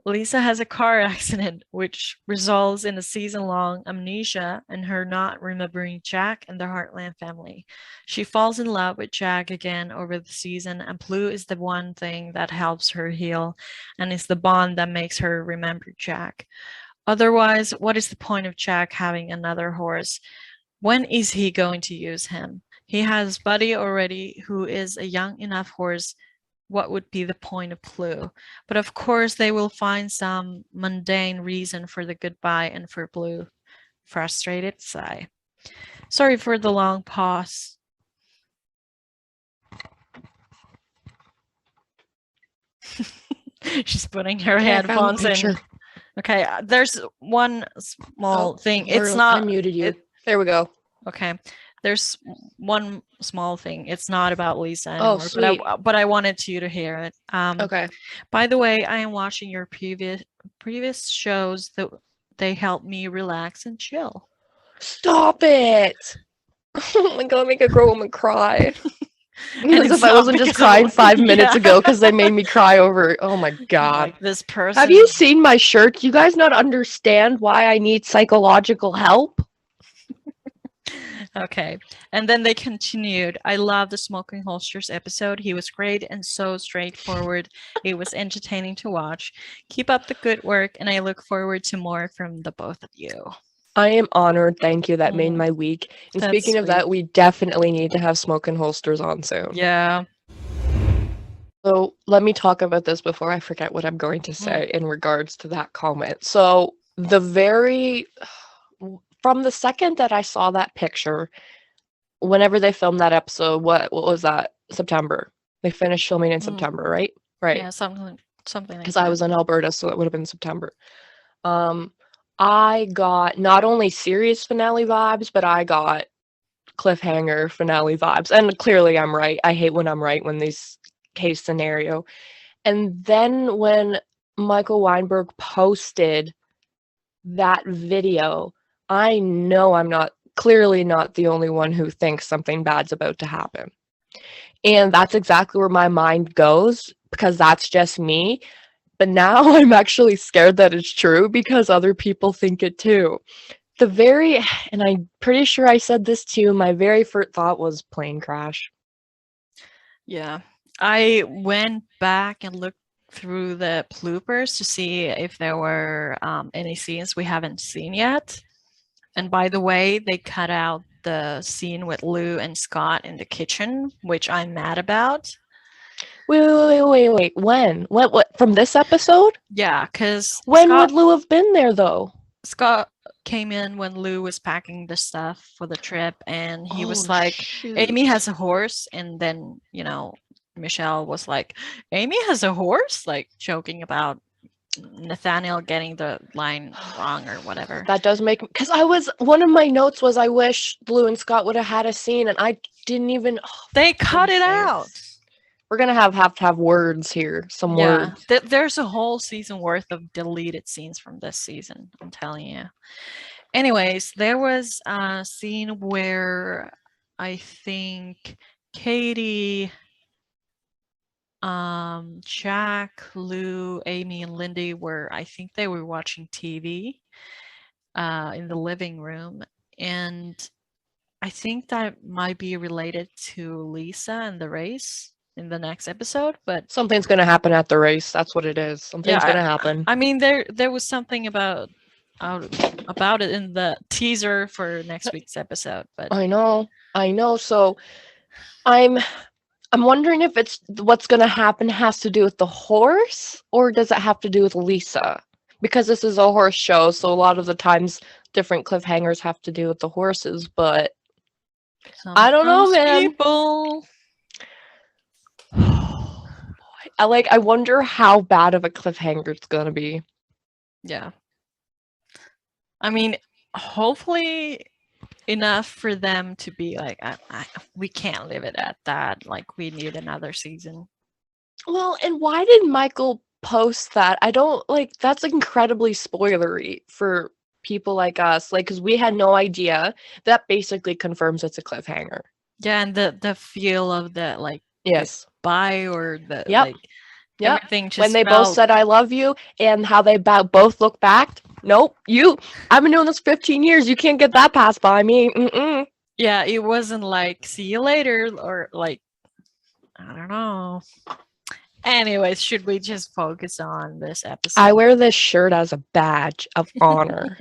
Lisa has a car accident, which results in a season-long amnesia and her not remembering Jack and the Heartland family. She falls in love with Jack again over the season, and Blue is the one thing that helps her heal and is the bond that makes her remember Jack. Otherwise, what is the point of Jack having another horse? When is he going to use him? He has Buddy already, who is a young enough horse. What would be the point of Blue? But of course, they will find some mundane reason for the goodbye and for Blue. Frustrated sigh. Sorry for the long pause. She's putting her headphones in. Okay, there's one small thing. It's not. I muted you. There we go. Okay. There's one small thing. It's not about Lisa anymore, sweet. but I wanted you to hear it. Okay. By the way, I am watching your previous shows that they help me relax and chill. Stop it! Oh my god, make a grown woman cry. As if I wasn't just crying 5 minutes ago because they made me cry over. Oh my god. Like this person. Have you seen my shirt? Do you guys not understand why I need psychological help? Okay. And then they continued. I love the Smoking Holsters episode. He was great and so straightforward. It was entertaining to watch. Keep up the good work, and I look forward to more from the both of you. I am honored. Thank you. That made Mm, my week. And that's speaking of sweet. that, we definitely need to have smoking holsters on soon. Yeah. So let me talk about this before I forget what I'm going to say in regards to that comment. So from the second that I saw that picture, whenever they filmed that episode, what was that? September. They finished filming in September, right? Right. Yeah, something like Because that. I was in Alberta, so it would have been September. I got not only series finale vibes, but I got cliffhanger finale vibes. And clearly I'm right. I hate when I'm right when these case scenario. And then when Michael Weinberg posted that video, I know I'm clearly not the only one who thinks something bad's about to happen. And that's exactly where my mind goes because that's just me. But now I'm actually scared that it's true because other people think it too. And I'm pretty sure I said this too, my very first thought was plane crash. Yeah. I went back and looked through the bloopers to see if there were any scenes we haven't seen yet. And by the way, they cut out the scene with Lou and Scott in the kitchen, which I'm mad about. Wait. When? What? From this episode? Yeah, because when would Lou have been there, though? Scott came in when Lou was packing the stuff for the trip, and he was like, shoot. Amy has a horse. And then, Michelle was like, Amy has a horse? Like, joking about Nathaniel getting the line wrong or whatever. That does make, because one of my notes was I wish Lou and Scott would have had a scene, and I didn't even. They cut it out. We're gonna have to have words here. Some words. There's a whole season worth of deleted scenes from this season, I'm telling you. Anyways, there was a scene where I think Katie, Jack, Lou, Amy, and Lindy I think they were watching TV in the living room. And I think that might be related to Lisa and the race in the next episode, but something's gonna happen at the race. That's what it is. Something's gonna happen. I mean, there was something about it in the teaser for next week's episode, but I know. So I'm wondering if it's what's gonna happen has to do with the horse, or does it have to do with Lisa? Because this is a horse show, so a lot of the times different cliffhangers have to do with the horses, but I don't know, man. People. I wonder how bad of a cliffhanger it's gonna be. Yeah. I mean, hopefully enough for them to be like, we can't leave it at that. Like, we need another season. Well, and why did Michael post that? I don't that's incredibly spoilery for people like us, because we had no idea. That basically confirms it's a cliffhanger. Yeah, and the feel of the yes, bye or the everything just when they both said I love you, and how they both look back. Nope, I've been doing this 15 years. You can't get that passed by me. Mm-mm. Yeah, it wasn't like see you later or I don't know. Anyways, should we just focus on this episode? I wear this shirt as a badge of honor.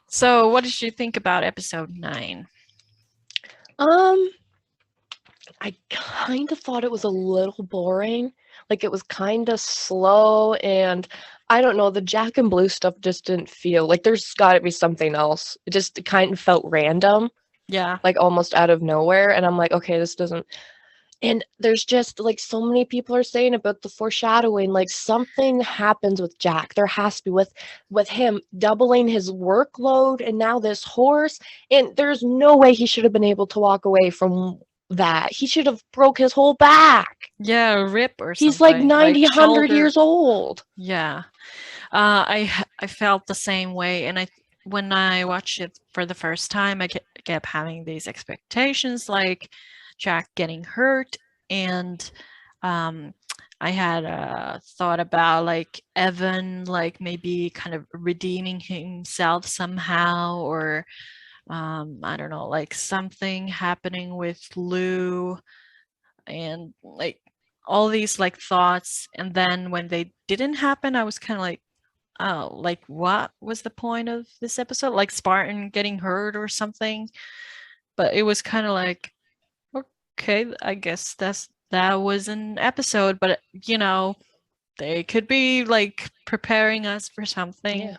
So, what did you think about episode 9? I kind of thought it was a little boring. It was kind of slow, and I don't know, the Jack and Blue stuff just didn't feel there's got to be something else. It just kind of felt random. Yeah. Almost out of nowhere, and I'm like, okay, this doesn't. And there's just so many people are saying about the foreshadowing, something happens with Jack. There has to be with him doubling his workload, and now this horse, and there's no way he should have been able to walk away from that. He should have broke his whole back. Yeah, a rip or something. He's 90, 100 years old. Yeah. I felt the same way, and when I watched it for the first time, I kept having these expectations, Jack getting hurt, and I had thought about Evan maybe kind of redeeming himself somehow, or I don't know, something happening with Lou, and all these thoughts. And then when they didn't happen, I was kind of oh, like what was the point of this episode? Like Spartan getting hurt or something. But it was kind of like, okay, I guess that was an episode, but you know, they could be like preparing us for something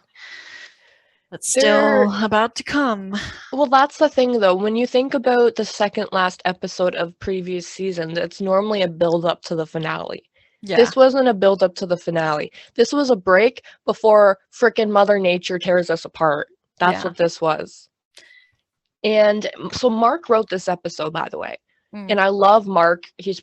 that's still about to come. Well, that's the thing though. When you think about the second last episode of previous seasons, it's normally a build up to the finale. Yeah. This wasn't a build up to the finale. This was a break before frickin' Mother Nature tears us apart. That's what this was. And so Mark wrote this episode, by the way. And I love Mark. He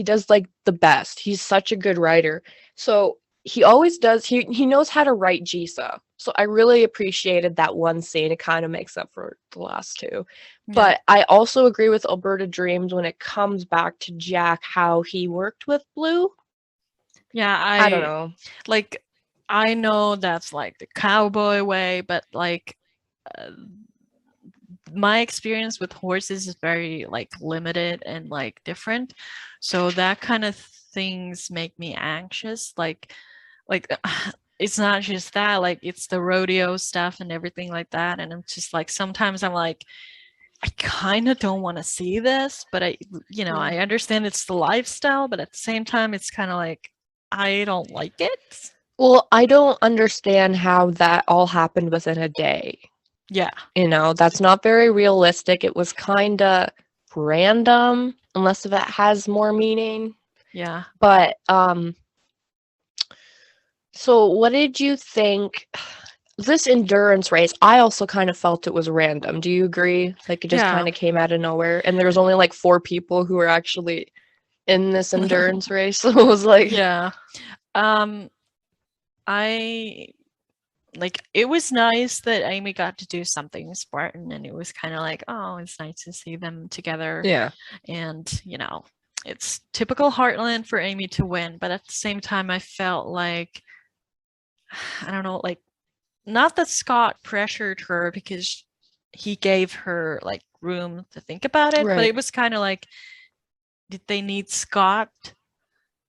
does like the best. He's such a good writer. So he always does, he knows how to write Jisa. So I really appreciated that one scene. It kind of makes up for the last two. Yeah. But I also agree with Alberta Dreams when it comes back to Jack, how he worked with Blue. Yeah, I don't know. Like, I know that's like the cowboy way, but like my experience with horses is very like limited and like different. So that kind of things make me anxious. Like it's not just that, like it's the rodeo stuff and everything like that. And I'm just like, sometimes I'm like, I kind of don't want to see this, but I understand it's the lifestyle, but at the same time, it's kind of like, I don't like it. Well, I don't understand how that all happened within a day. Yeah. You know, that's not very realistic. It was kind of random, unless if it has more meaning. Yeah. But, so what did you think? This endurance race, I also kind of felt it was random. Do you agree? Like, it just kind of came out of nowhere. And there was only like 4 people who were actually in this endurance race. So it was like... Yeah. It was nice that Amy got to do something Spartan, and it was kind of like, oh, it's nice to see them together. Yeah. And, you know, it's typical Heartland for Amy to win, but at the same time, I felt like, I don't know, like, not that Scott pressured her because he gave her like room to think about it, but it was kind of like, did they need Scott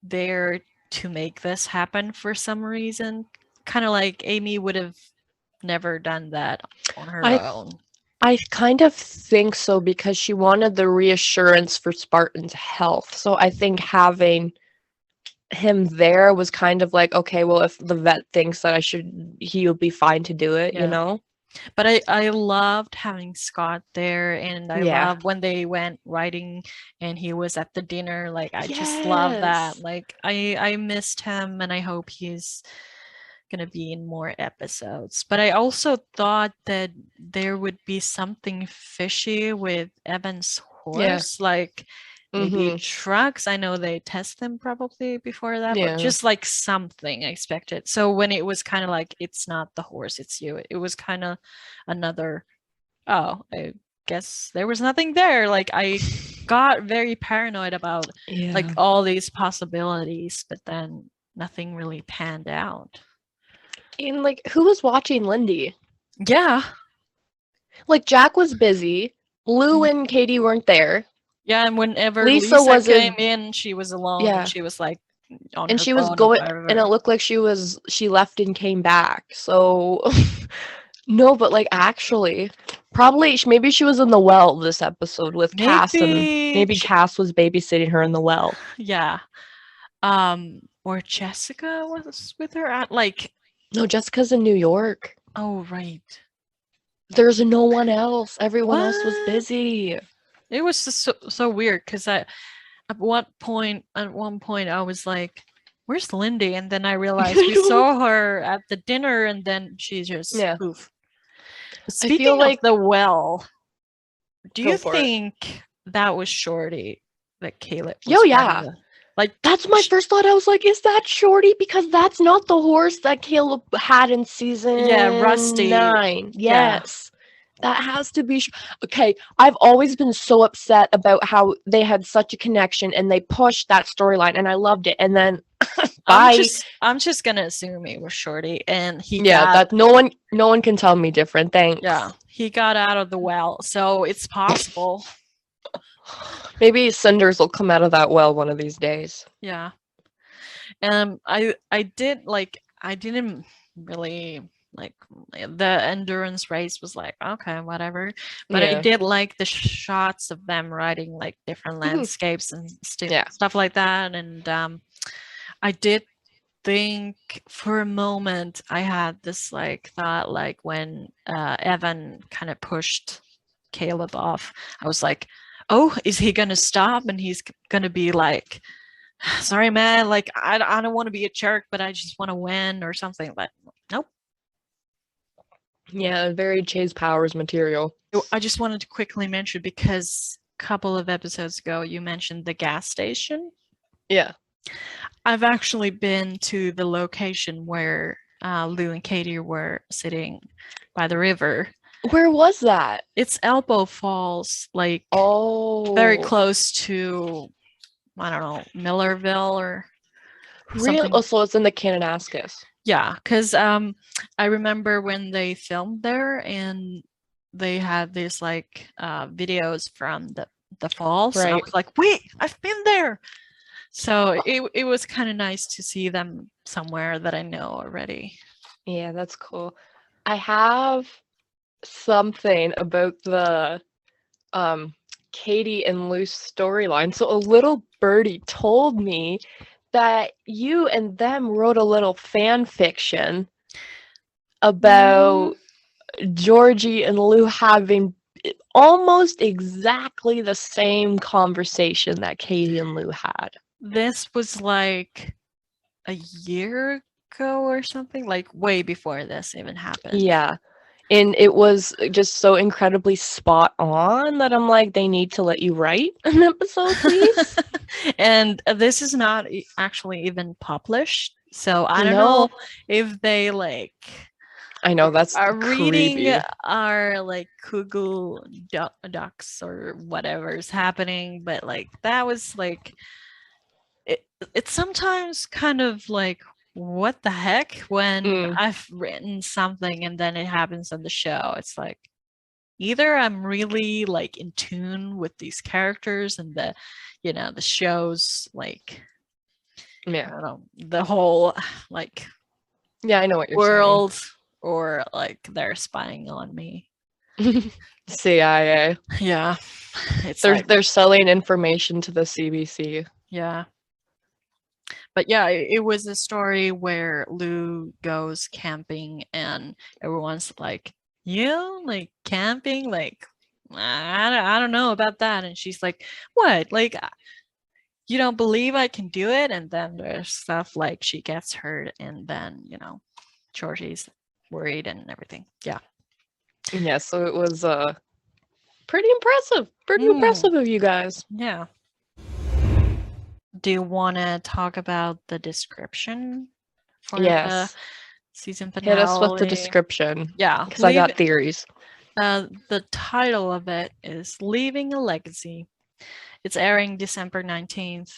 there to make this happen for some reason? Kind of like Amy would have never done that on her own. I kind of think so, because she wanted the reassurance for Spartan's health. So I think having him there was kind of like, okay, well, if the vet thinks that he'll be fine to do it, you know? But I loved having Scott there, and I loved when they went riding and he was at the dinner. Like, I just love that. Like, I missed him, and I hope he's gonna be in more episodes. But I also thought that there would be something fishy with Evan's horse, like maybe trucks. I know they test them probably before that, but just like something I expected. So when it was kind of like, it's not the horse, it's you, it was kind of another, oh, I guess there was nothing there. Like, I got very paranoid about like all these possibilities, but then nothing really panned out. And like, who was watching Lindy? Yeah. Like, Jack was busy. Lou and Katie weren't there. Yeah, and whenever Lisa came in, she was alone. Yeah. And she was like on and her she was going, and it looked like she left and came back. So no, but like, actually, probably maybe she was in the well this episode with Cass, and maybe Cass was babysitting her in the well. Yeah. Or Jessica was with her at like. No, Jessica's in New York. Oh, right. There's no one else. Everyone else was busy. It was just so weird, because at one point I was like, where's Lindy? And then I realized we saw her at the dinner, and then she just poof. Speaking of the well, do you think that was Shorty that Caleb was like, that's my first thought. I was like, is that Shorty? Because that's not the horse that Caleb had in season Rusty 9. Yes. That has to be okay. I've always been so upset about how they had such a connection and they pushed that storyline, and I loved it. And then I'm just gonna assume it was Shorty, and he that no one can tell me different. Thanks. Yeah, he got out of the well, so it's possible. Maybe cinders will come out of that well one of these days. Yeah. I didn't really like the endurance race was like, okay, whatever. But I did like the shots of them riding like different landscapes and stuff like that. And I did think for a moment I had this like thought, like when Evan kind of pushed Caleb off, I was like, oh, is he gonna stop and he's gonna be like, sorry man, like I don't want to be a jerk, but I just want to win or something. But nope. Yeah, very Chase Powers material. I just wanted to quickly mention, because a couple of episodes ago you mentioned the gas station. Yeah. I've actually been to the location where Lou and Katie were sitting by the river. Where was that? It's Elbow Falls, like very close to, I don't know, Millerville or something. Oh, so it's in the Kananaskis. Yeah, because I remember when they filmed there and they had these like videos from the falls. Right. And I was like, wait, I've been there. So it was kind of nice to see them somewhere that I know already. Yeah, that's cool. I have something about the Katie and Lou storyline. So a little birdie told me that you and them wrote a little fan fiction about Georgie and Lou having almost exactly the same conversation that Katie and Lou had. This was like a year ago or something, like way before this even happened. Yeah. And it was just so incredibly spot on that I'm like, they need to let you write an episode, please. And this is not actually even published. So I don't know if they like... I know, that's are creepy. Reading our like Google Docs or whatever's happening. But like, that was like... It's sometimes kind of like, what the heck, when I've written something and then it happens on the show. It's like, either I'm really like in tune with these characters and the, you know, the show's like, I don't know, the whole like, I know what you're world saying. Or like they're spying on me. CIA. Yeah, it's they're selling information to the CBC. Yeah. But yeah, it was a story where Lou goes camping and everyone's like, yeah, like camping, like I don't know about that. And she's like, what? Like, you don't believe I can do it? And then there's stuff like she gets hurt and then, you know, Georgie's worried and everything. Yeah. Yeah, so it was pretty impressive. Pretty impressive of you guys. Yeah. Do you want to talk about the description for the season finale? Hit us with the description. Yeah. Because I got theories. The title of it is Leaving a Legacy. It's airing December 19th.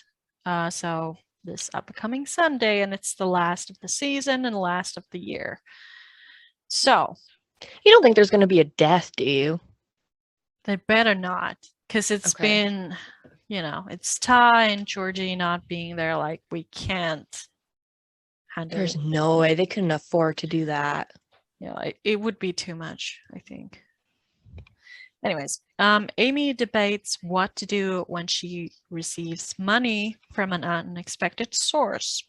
So this upcoming Sunday, and it's the last of the season and last of the year. So. You don't think there's going to be a death, do you? They better not. Because it's been... You know, it's Ty and Georgie not being there. Like, we can't handle. There's no way they couldn't afford to do that. Yeah, it would be too much, I think. Anyways, Amy debates what to do when she receives money from an unexpected source.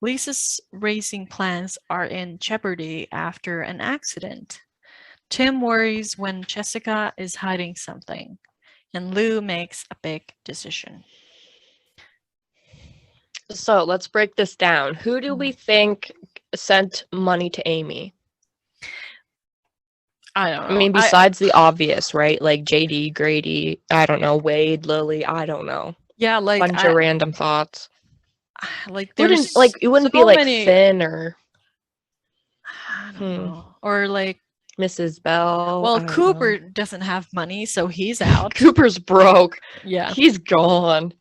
Lisa's racing plans are in jeopardy after an accident. Tim worries when Jessica is hiding something. And Lou makes a big decision. So let's break this down. Who do we think sent money to Amy? I don't know. I mean, besides the obvious, right? Like JD, Grady, I don't know, Wade, Lily, I don't know. Yeah, like bunch of random thoughts. Like there's it wouldn't be like Finn or I don't know. Or like Mrs. Bell. Well, Cooper doesn't have money, so he's out. Cooper's broke. Yeah. He's gone.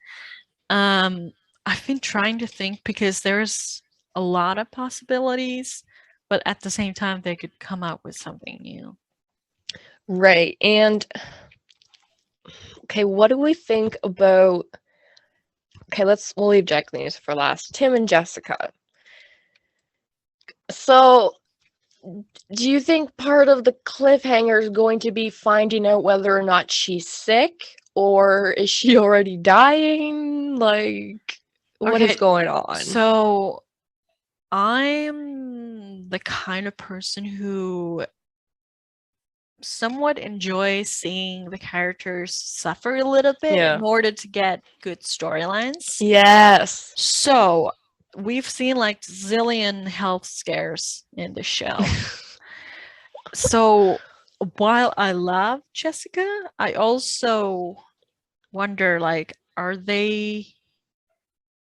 I've been trying to think because there's a lot of possibilities, but at the same time, they could come out with something new. Right. And, okay, what do we think about... Okay, we'll leave Jack News for last. Tim and Jessica. So, do you think part of the cliffhanger is going to be finding out whether or not she's sick, or is she already dying? Like, what is going on? So, I'm the kind of person who somewhat enjoys seeing the characters suffer a little bit in order to get good storylines. Yes. So, we've seen like zillion health scares in the show. So, while I love Jessica, I also wonder, like, are they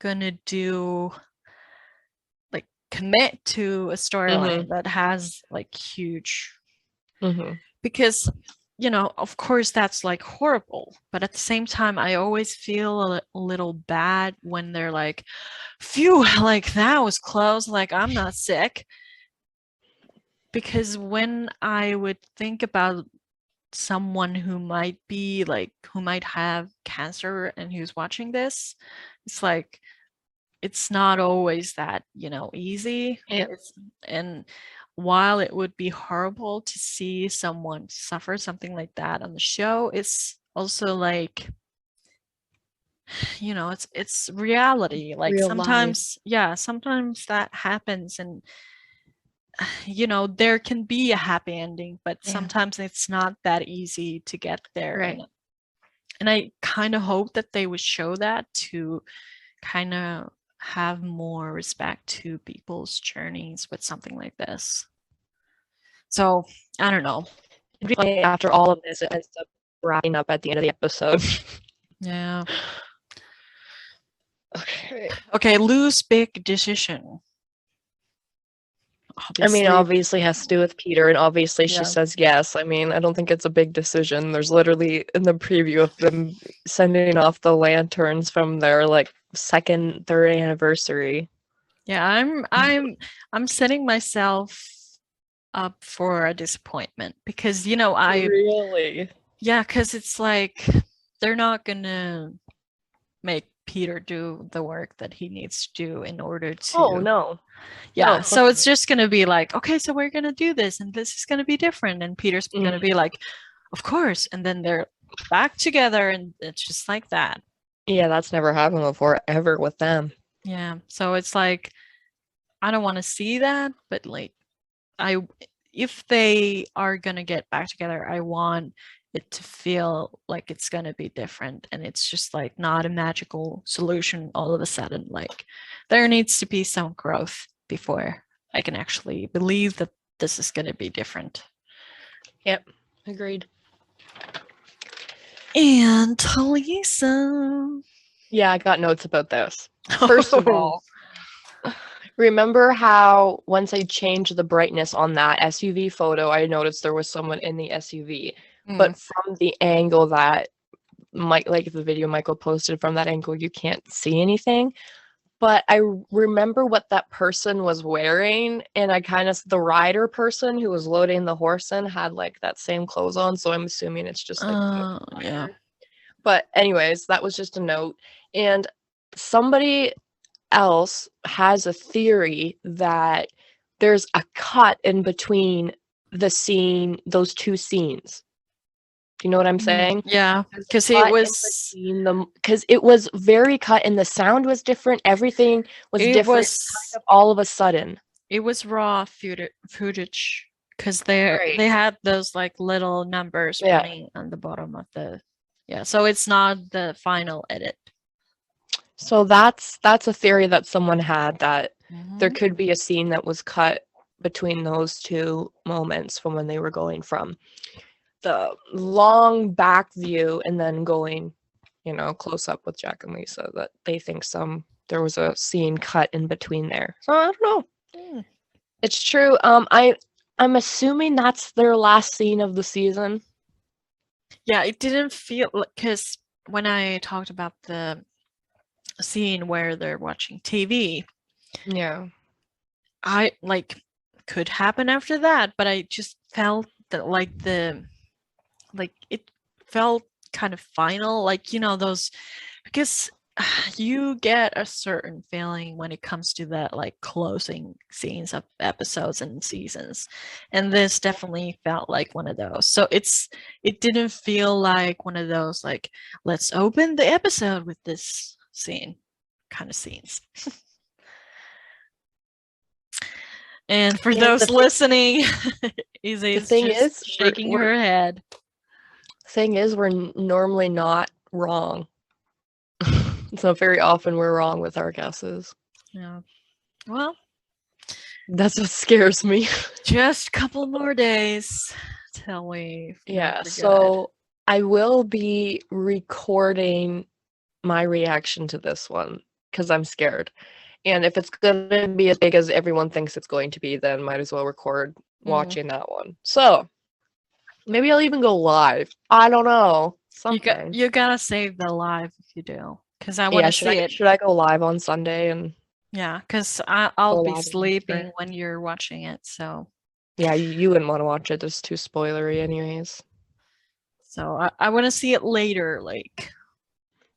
gonna do like commit to a storyline that has like huge because of course that's like horrible, but at the same time I always feel a little bad when they're like, phew, like that was close, like I'm not sick. Because when I would think about someone who might have cancer and who's watching this, it's like it's not always that easy. And while it would be horrible to see someone suffer something like that on the show, it's also like it's reality. Like sometimes that happens, and there can be a happy ending, but sometimes it's not that easy to get there. Right. And I kind of hope that they would show that to kind of have more respect to people's journeys with something like this. So I don't know. After all of this, it ends up wrapping up at the end of the episode. Yeah. Okay, Lou's big decision. Obviously has to do with Peter, and obviously she says yes. I don't think it's a big decision. There's literally in the preview of them sending off the lanterns from their like second, third anniversary. Yeah, I'm setting myself up for a disappointment because really, because it's like they're not gonna make Peter do the work that he needs to do in order to. Oh no. Yeah, so it's just gonna be like, okay, so we're gonna do this, and this is gonna be different, and Peter's gonna be like, of course, and then they're back together, and it's just like that. Yeah, that's never happened before ever with them. Yeah, so it's like I don't want to see that, but like if they are gonna get back together, I want it to feel like it's gonna be different, and it's just like not a magical solution all of a sudden. Like there needs to be some growth before I can actually believe that this is gonna be different. Yep, agreed. And Lisa. Yeah, I got notes about this. First of all, remember how once I changed the brightness on that SUV photo, I noticed there was someone in the SUV. But from the angle that the video Michael posted, from that angle, you can't see anything. But I remember what that person was wearing, and the rider person who was loading the horse in had like that same clothes on, so I'm assuming it's just like yeah. But anyways, that was just a note. And somebody else has a theory that there's a cut in between those two scenes. Do you know what I'm saying? Yeah, because it was very cut, and the sound was different. Everything was different kind of all of a sudden. It was raw footage because they had those like little numbers running on the bottom of the so it's not the final edit. So that's a theory that someone had, that there could be a scene that was cut between those two moments from when they were going from the long back view and then going, close up with Jack and Lisa, that they think there was a scene cut in between there. So I don't know. It's true. I'm assuming that's their last scene of the season. Yeah, it didn't feel like, because when I talked about the scene where they're watching TV, I could happen after that, but I just felt that it felt kind of final, those, because you get a certain feeling when it comes to the like closing scenes of episodes and seasons, and this definitely felt like one of those. So it didn't feel like one of those like, let's open the episode with this scene kind of scenes. And for those listening, Izzy's just shaking her head. Thing is, we're normally not wrong. So very often we're wrong with our guesses. Yeah. Well, that's what scares me. Just a couple more days till we. Yeah. So I will be recording my reaction to this one because I'm scared. And if it's going to be as big as everyone thinks it's going to be, then might as well record watching that one. So maybe I'll even go live. I don't know. Something. You gotta save the live if you do. Because I want to see it. Should I go live on Sunday? And yeah, because I'll be sleeping when you're watching it. So yeah, you wouldn't want to watch it. It's too spoilery anyways. So I want to see it later. Like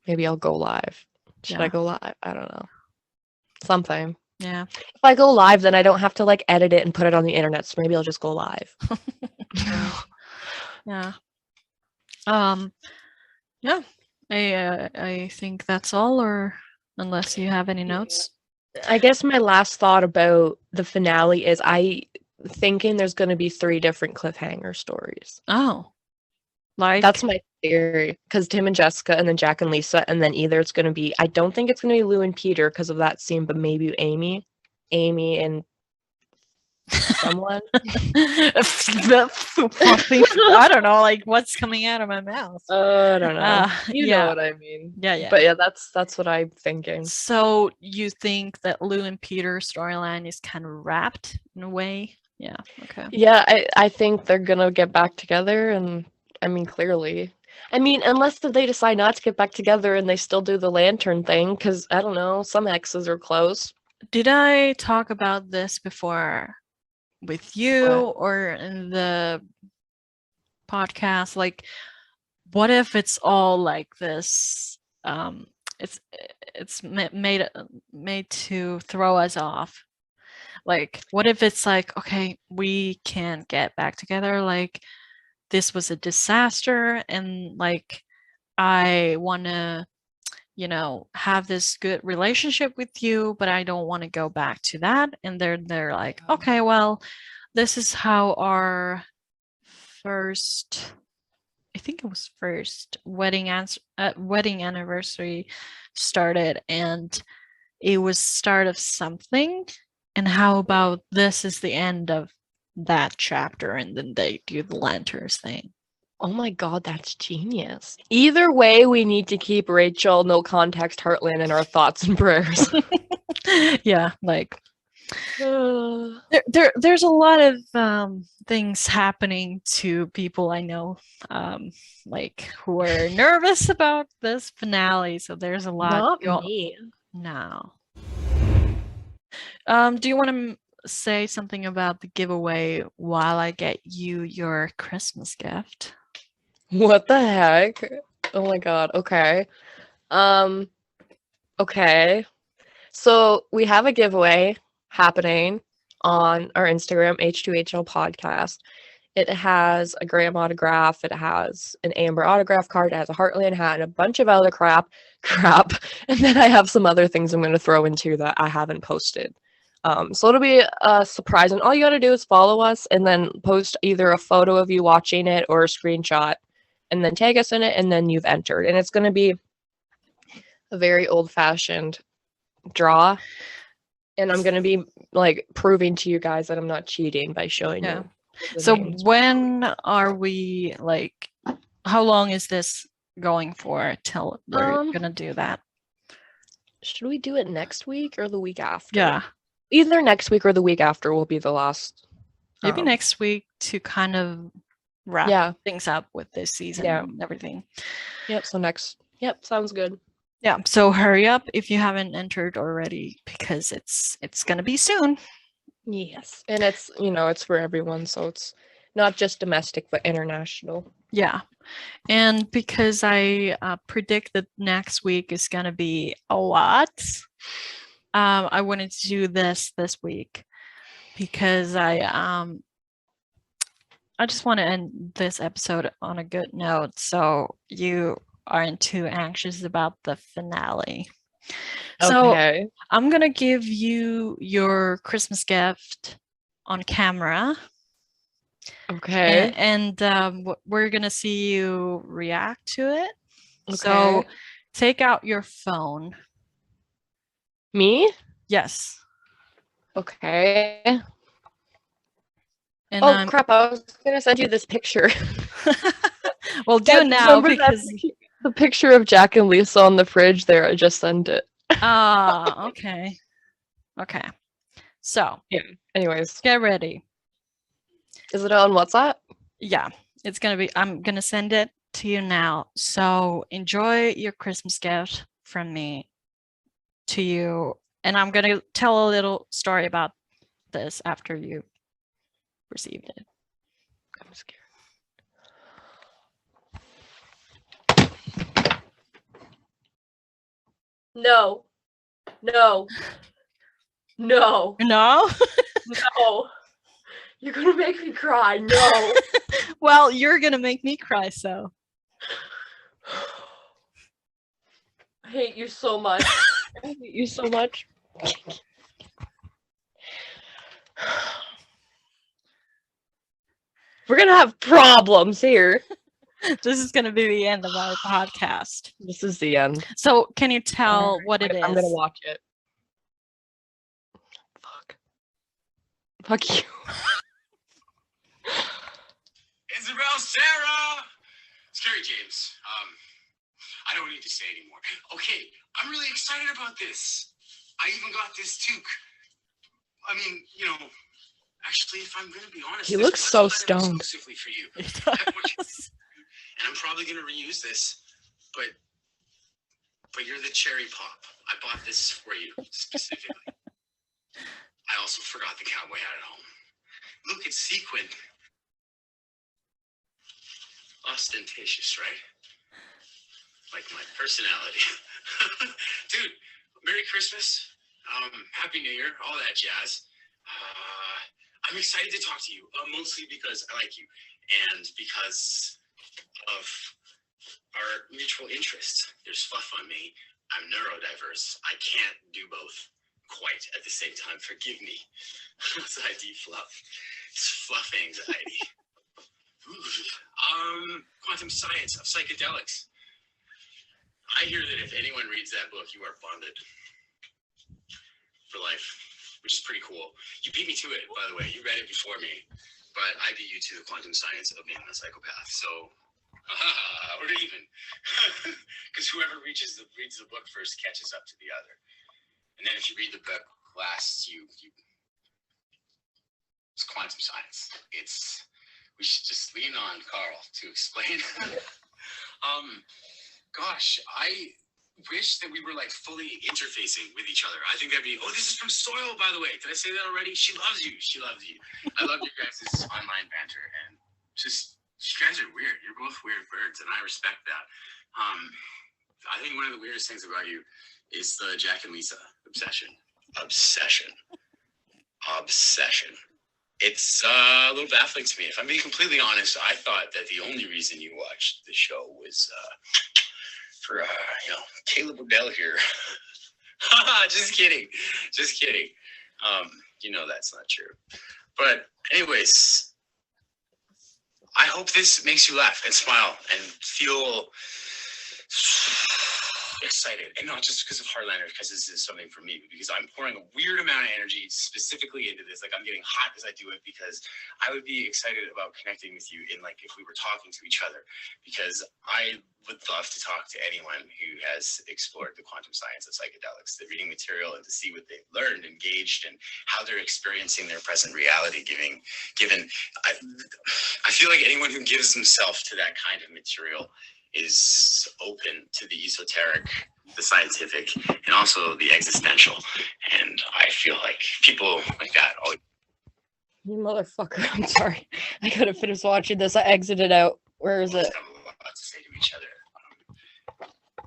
maybe I'll go live. Should I go live? I don't know. Something. Yeah. If I go live, then I don't have to like edit it and put it on the internet. So maybe I'll just go live. Yeah. Yeah. I think that's all, or unless you have any notes. I guess my last thought about the finale is thinking there's going to be 3 different cliffhanger stories. Oh. Like that's my theory, because Tim and Jessica, and then Jack and Lisa, and then either it's going to be, I don't think it's going to be Lou and Peter because of that scene, but maybe Amy and someone. I don't know, like what's coming out of my mouth. I don't know. You know what I mean. Yeah. But yeah, that's what I'm thinking. So you think that Lou and Peter storyline is kind of wrapped in a way? Yeah. Okay. Yeah, I think they're gonna get back together, and I mean clearly. I mean, unless they decide not to get back together and they still do the lantern thing, because I don't know, some exes are close. Did I talk about this before with you or in the podcast? Like, what if it's all like this? It's made to throw us off. Like, what if it's like, okay, we can't get back together, like this was a disaster, and like I want to, have this good relationship with you, but I don't want to go back to that. And they're like, okay, well, this is how our first, I think it was first wedding anniversary started, and it was start of something. And how about this is the end of that chapter, and then they do the lanterns thing. Oh my god, that's genius. Either way, we need to keep Rachel, no context, Heartland in our thoughts and prayers. Yeah, like there's a lot of things happening to people I know, like who are nervous about this finale. So there's a lot. Not me. No. Do you want to say something about the giveaway while I get you your Christmas gift? What the heck? Oh my god. Okay. Okay. So we have a giveaway happening on our Instagram, H2HL podcast. It has a Graham autograph, it has an Amber autograph card, it has a Heartland hat, and a bunch of other crap. And then I have some other things I'm going to throw into that I haven't posted. So it'll be a surprise, and all you got to do is follow us and then post either a photo of you watching it or a screenshot, and then tag us in it, and then you've entered. And it's going to be a very old-fashioned draw, and I'm going to be like proving to you guys that I'm not cheating by showing you. So when are we, like, how long is this going for till we're going to do that? Should we do it next week or the week after? Yeah. Either next week or the week after will be the last. Maybe next week to kind of wrap things up with this season and everything. Yep. So Yep. Sounds good. Yeah. So hurry up if you haven't entered already, because it's going to be soon. Yes. And it's, it's for everyone. So it's not just domestic, but international. Yeah. And because I predict that next week is going to be a lot, I wanted to do this week because I just want to end this episode on a good note, so you aren't too anxious about the finale. Okay. So I'm going to give you your Christmas gift on camera. Okay. And we're going to see you react to it. Okay. So take out your phone. Me? Yes. Okay. And oh, crap. I was going to send you this picture. Well, do it now because... the picture of Jack and Lisa on the fridge there, I just sent it. Okay. Okay. So, yeah. Anyways. Get ready. Is it on WhatsApp? Yeah. It's going to be, I'm going to send it to you now. So enjoy your Christmas gift from me to you. And I'm going to tell a little story about this after you received it. I'm scared. No. No. No. No? No. You're going to make me cry. No. Well, you're going to make me cry, so. I hate you so much. I hate you so much. We're going to have problems here. This is going to be the end of our podcast. This is the end. So, can you tell what it is? I'm going to watch it. Fuck you. Isabelle, Sarah! Scary James. I don't need to say anymore. Okay, I'm really excited about this. I even got this toque. I mean, actually, if I'm going to be honest, he looks so stoned. Exclusively for you. He does. And I'm probably going to reuse this, but you're the cherry pop. I bought this for you specifically. I also forgot the cowboy hat at home. Look, it's sequin. Ostentatious, right? Like my personality. Dude, Merry Christmas. Happy New Year, all that jazz. I'm excited to talk to you, mostly because I like you and because of our mutual interests. There's fluff on me. I'm neurodiverse. I can't do both quite at the same time. Forgive me. It's ID fluff. It's fluff anxiety. Quantum science of psychedelics. I hear that if anyone reads that book, you are bonded for life, which is pretty cool. You beat me to it, by the way. You read it before me, but I beat you to the quantum science of being a psychopath. So, we're even. Because whoever reads the book first catches up to the other. And then if you read the book last, it's quantum science. We should just lean on Carl to explain. Gosh, I wish that we were like fully interfacing with each other. I think that'd be, this is from Soile, by the way. Did I say that already? She loves you. She loves you. I love your guys' online banter. And just, you guys are weird. You're both weird birds, and I respect that. I think one of the weirdest things about you is the Jack and Lisa obsession. It's a little baffling to me. If I'm being completely honest, I thought that the only reason you watched the show was for Caleb Odell here. Just kidding. That's not true. But anyways, I hope this makes you laugh and smile and feel excited, and not just because of Heartland, because this is something for me, but because I'm pouring a weird amount of energy specifically into this. Like, I'm getting hot as I do it, because I would be excited about connecting with you in, like, if we were talking to each other, because I would love to talk to anyone who has explored the quantum science of psychedelics, the reading material, and to see what they've learned, engaged, and how they're experiencing their present reality. I feel like anyone who gives themselves to that kind of material is open to the esoteric, the scientific, and also the existential. And I feel like people like that always You motherfucker. I'm sorry. I gotta finish watching this. I exited out. Where is it? Have a lot to say to each other.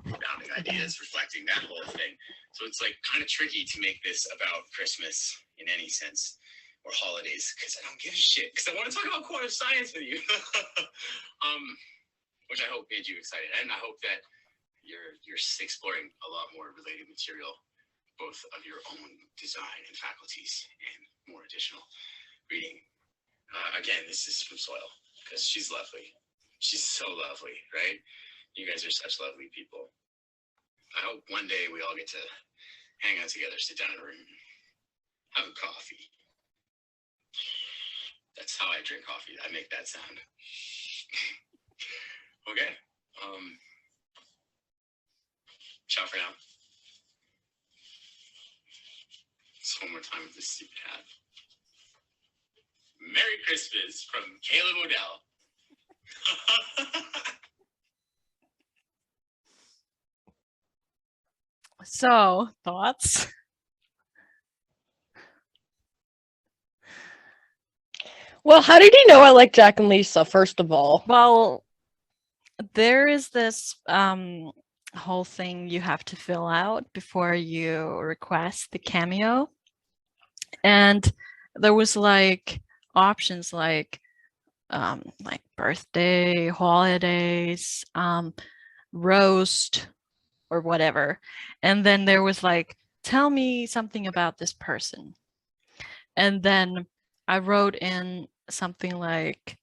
Bounding ideas, reflecting that whole thing. So it's like kind of tricky to make this about Christmas in any sense or holidays because I don't give a shit because I want to talk about quantum science with you. Which I hope made you excited, and I hope that you're exploring a lot more related material, both of your own design and faculties, and more additional reading. Again, this is from Soile because she's lovely. She's so lovely, right? You guys are such lovely people. I hope one day we all get to hang out together, sit down in a room, have a coffee. That's how I drink coffee. I make that sound. Okay. Ciao for now. Just one more time with this stupid hat. Merry Christmas from Caleb Odell. So, thoughts? Well, how did he know I like Jack and Lisa, first of all? Well, there is this whole thing you have to fill out before you request the cameo. And there was like options like birthday, holidays, roast, or whatever. And then there was like, tell me something about this person. And then I wrote in something like,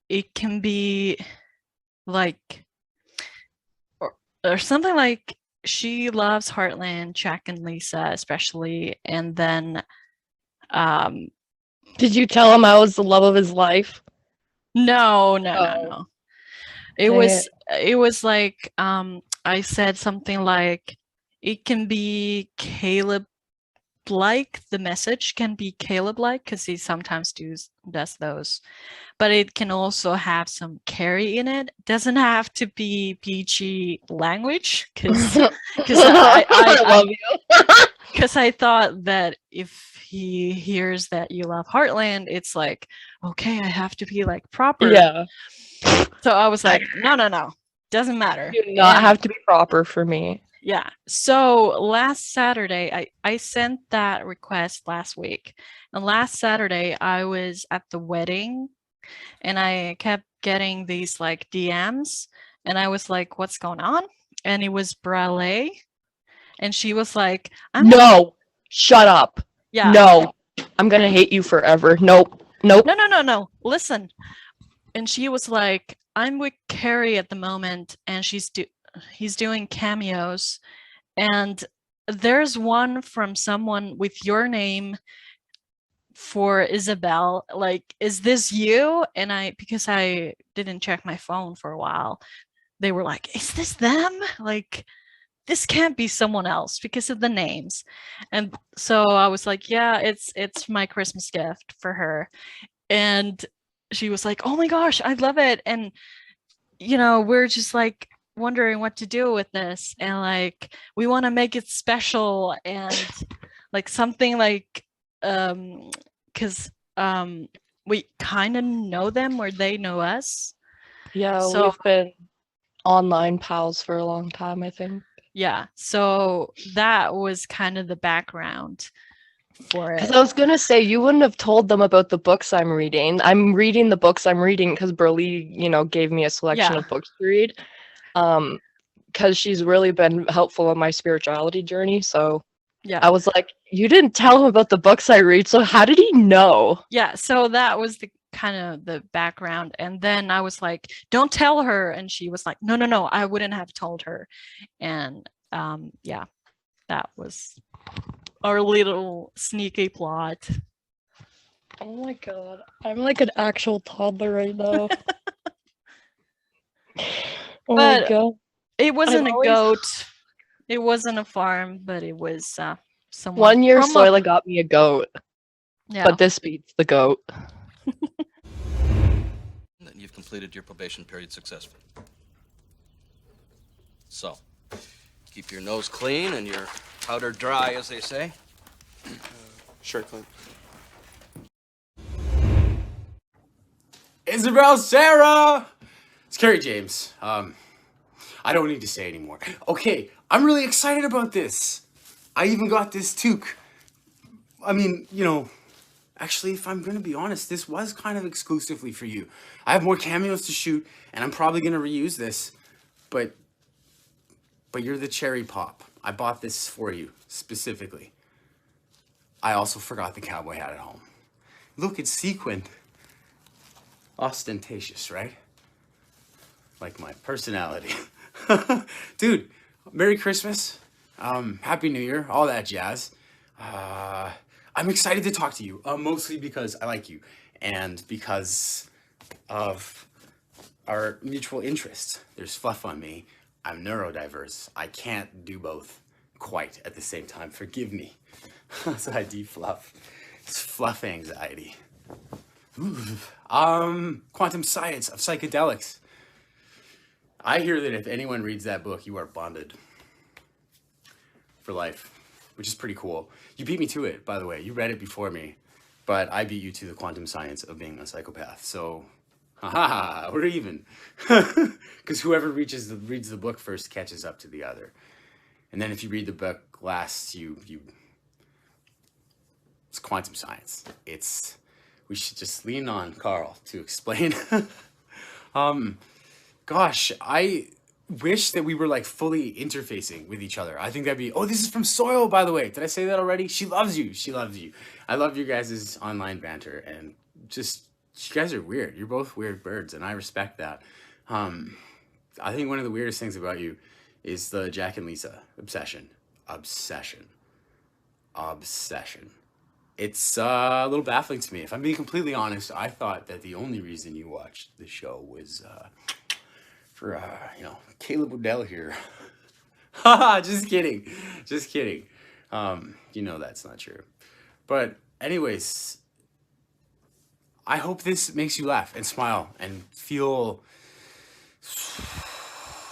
it can be like, or something like, she loves Heartland, Jack and Lisa especially. And then did you tell him I was the love of his life? No. It Dang was like I said something like, it can be Caleb like, the message can be Caleb like because he sometimes does those, but it can also have some Carrie in it. Doesn't have to be PG language because I love you. because I thought that if he hears that you love Heartland, it's like, okay, I have to be like proper. Yeah. So I was like, no, doesn't matter. You do not have to be proper for me. Yeah. So last Saturday, I sent that request last week. And last Saturday, I was at the wedding and I kept getting these like DMs. And I was like, what's going on? And it was Brale. And she was like, No, shut up. Yeah. No, I'm going to hate you forever. Nope. No. Listen. And she was like, I'm with Carrie at the moment, and he's doing cameos, and there's one from someone with your name for Isabelle. Like, is this you? And because I didn't check my phone for a while, they were like, is this them? Like, this can't be someone else because of the names. And so I was like, yeah, it's my Christmas gift for her. And she was like, oh my gosh, I love it. And we're just like wondering what to do with this, and like we want to make it special and like something like because we kind of know them or they know us. Yeah, so we've been online pals for a long time, I think. Yeah, so that was kind of the background for it. Because I was gonna say, you wouldn't have told them about the books I'm reading. I'm reading the books I'm reading because Burley, gave me a selection of books to read. Because she's really been helpful on my spirituality journey. So yeah, I was like, you didn't tell him about the books I read, so how did he know? Yeah, so that was the kind of the background. And then I was like, don't tell her. And she was like, no, I wouldn't have told her. And yeah, that was our little sneaky plot. Oh my god, I'm like an actual toddler right now. Oh my god. It wasn't a goat. It wasn't a farm, but it was someone. One year Soile got me a goat. Yeah. But this beats the goat. You've completed your probation period successfully. So, keep your nose clean and your powder dry, as they say. Shirt clean. Isabelle, Sarah! It's Carrie James. I don't need to say anymore. Okay, I'm really excited about this. I even got this toque. I mean, you know, actually, if I'm gonna be honest, this was kind of exclusively for you. I have more cameos to shoot, and I'm probably gonna reuse this, but you're the cherry pop. I bought this for you, specifically. I also forgot the cowboy hat at home. Look, it's sequined. Ostentatious, right? Like my personality. Dude, Merry Christmas. Happy New Year, all that jazz. I'm excited to talk to you, mostly because I like you and because of our mutual interests. There's fluff on me. I'm neurodiverse. I can't do both quite at the same time. Forgive me. So I defluff. It's fluff anxiety. Quantum Science of Psychedelics. I hear that if anyone reads that book, you are bonded for life, which is pretty cool. You beat me to it, by the way. You read it before me, but I beat you to the quantum science of being a psychopath. So, haha, we're even. Because whoever reads the book first catches up to the other. And then if you read the book last, it's quantum science. We should just lean on Carl to explain. Gosh, I wish that we were like fully interfacing with each other. I think that'd be, oh, this is from Soile, by the way. Did I say that already? She loves you. She loves you. I love you guys' online banter, and just, you guys are weird. You're both weird birds, and I respect that. I think one of the weirdest things about you is the Jack and Lisa obsession. It's a little baffling to me. If I'm being completely honest, I thought that the only reason you watched the show was for Caleb Odell here. Just kidding. You know that's not true. But anyways, I hope this makes you laugh and smile and feel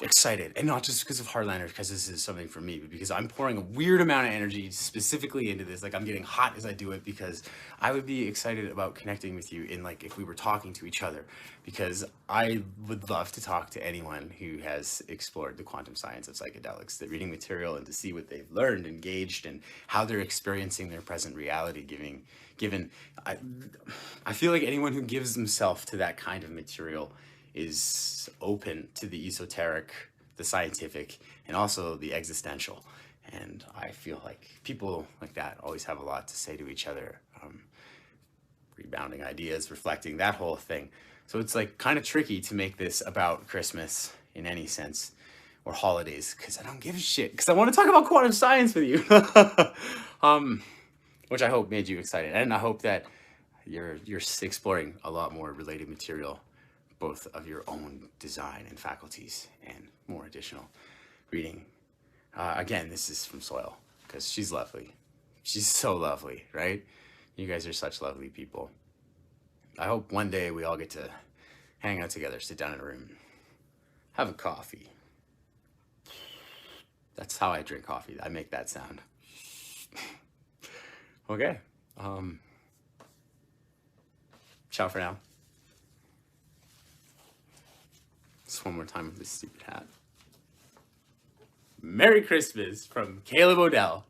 excited, and not just because of Heartlander, because this is something for me, but because I'm pouring a weird amount of energy specifically into this. Like, I'm getting hot as I do it, because I would be excited about connecting with you in, like, if we were talking to each other, because I would love to talk to anyone who has explored the quantum science of psychedelics, the reading material, and to see what they've learned, engaged, and how they're experiencing their present reality, given I feel like anyone who gives themselves to that kind of material is open to the esoteric, the scientific, and also the existential. And I feel like people like that always have a lot to say to each other, rebounding ideas, reflecting, that whole thing. So it's like kind of tricky to make this about Christmas in any sense, or holidays, because I don't give a shit, because I want to talk about quantum science with you. Which I hope made you excited, and I hope that you're exploring a lot more related material, both of your own design and faculties, and more additional reading. Again, this is from Soile, because she's lovely. She's so lovely, right? You guys are such lovely people. I hope one day we all get to hang out together, sit down in a room, have a coffee. That's how I drink coffee. I make that sound. Okay. Ciao for now. Just one more time with this stupid hat. Merry Christmas from Caleb Odell.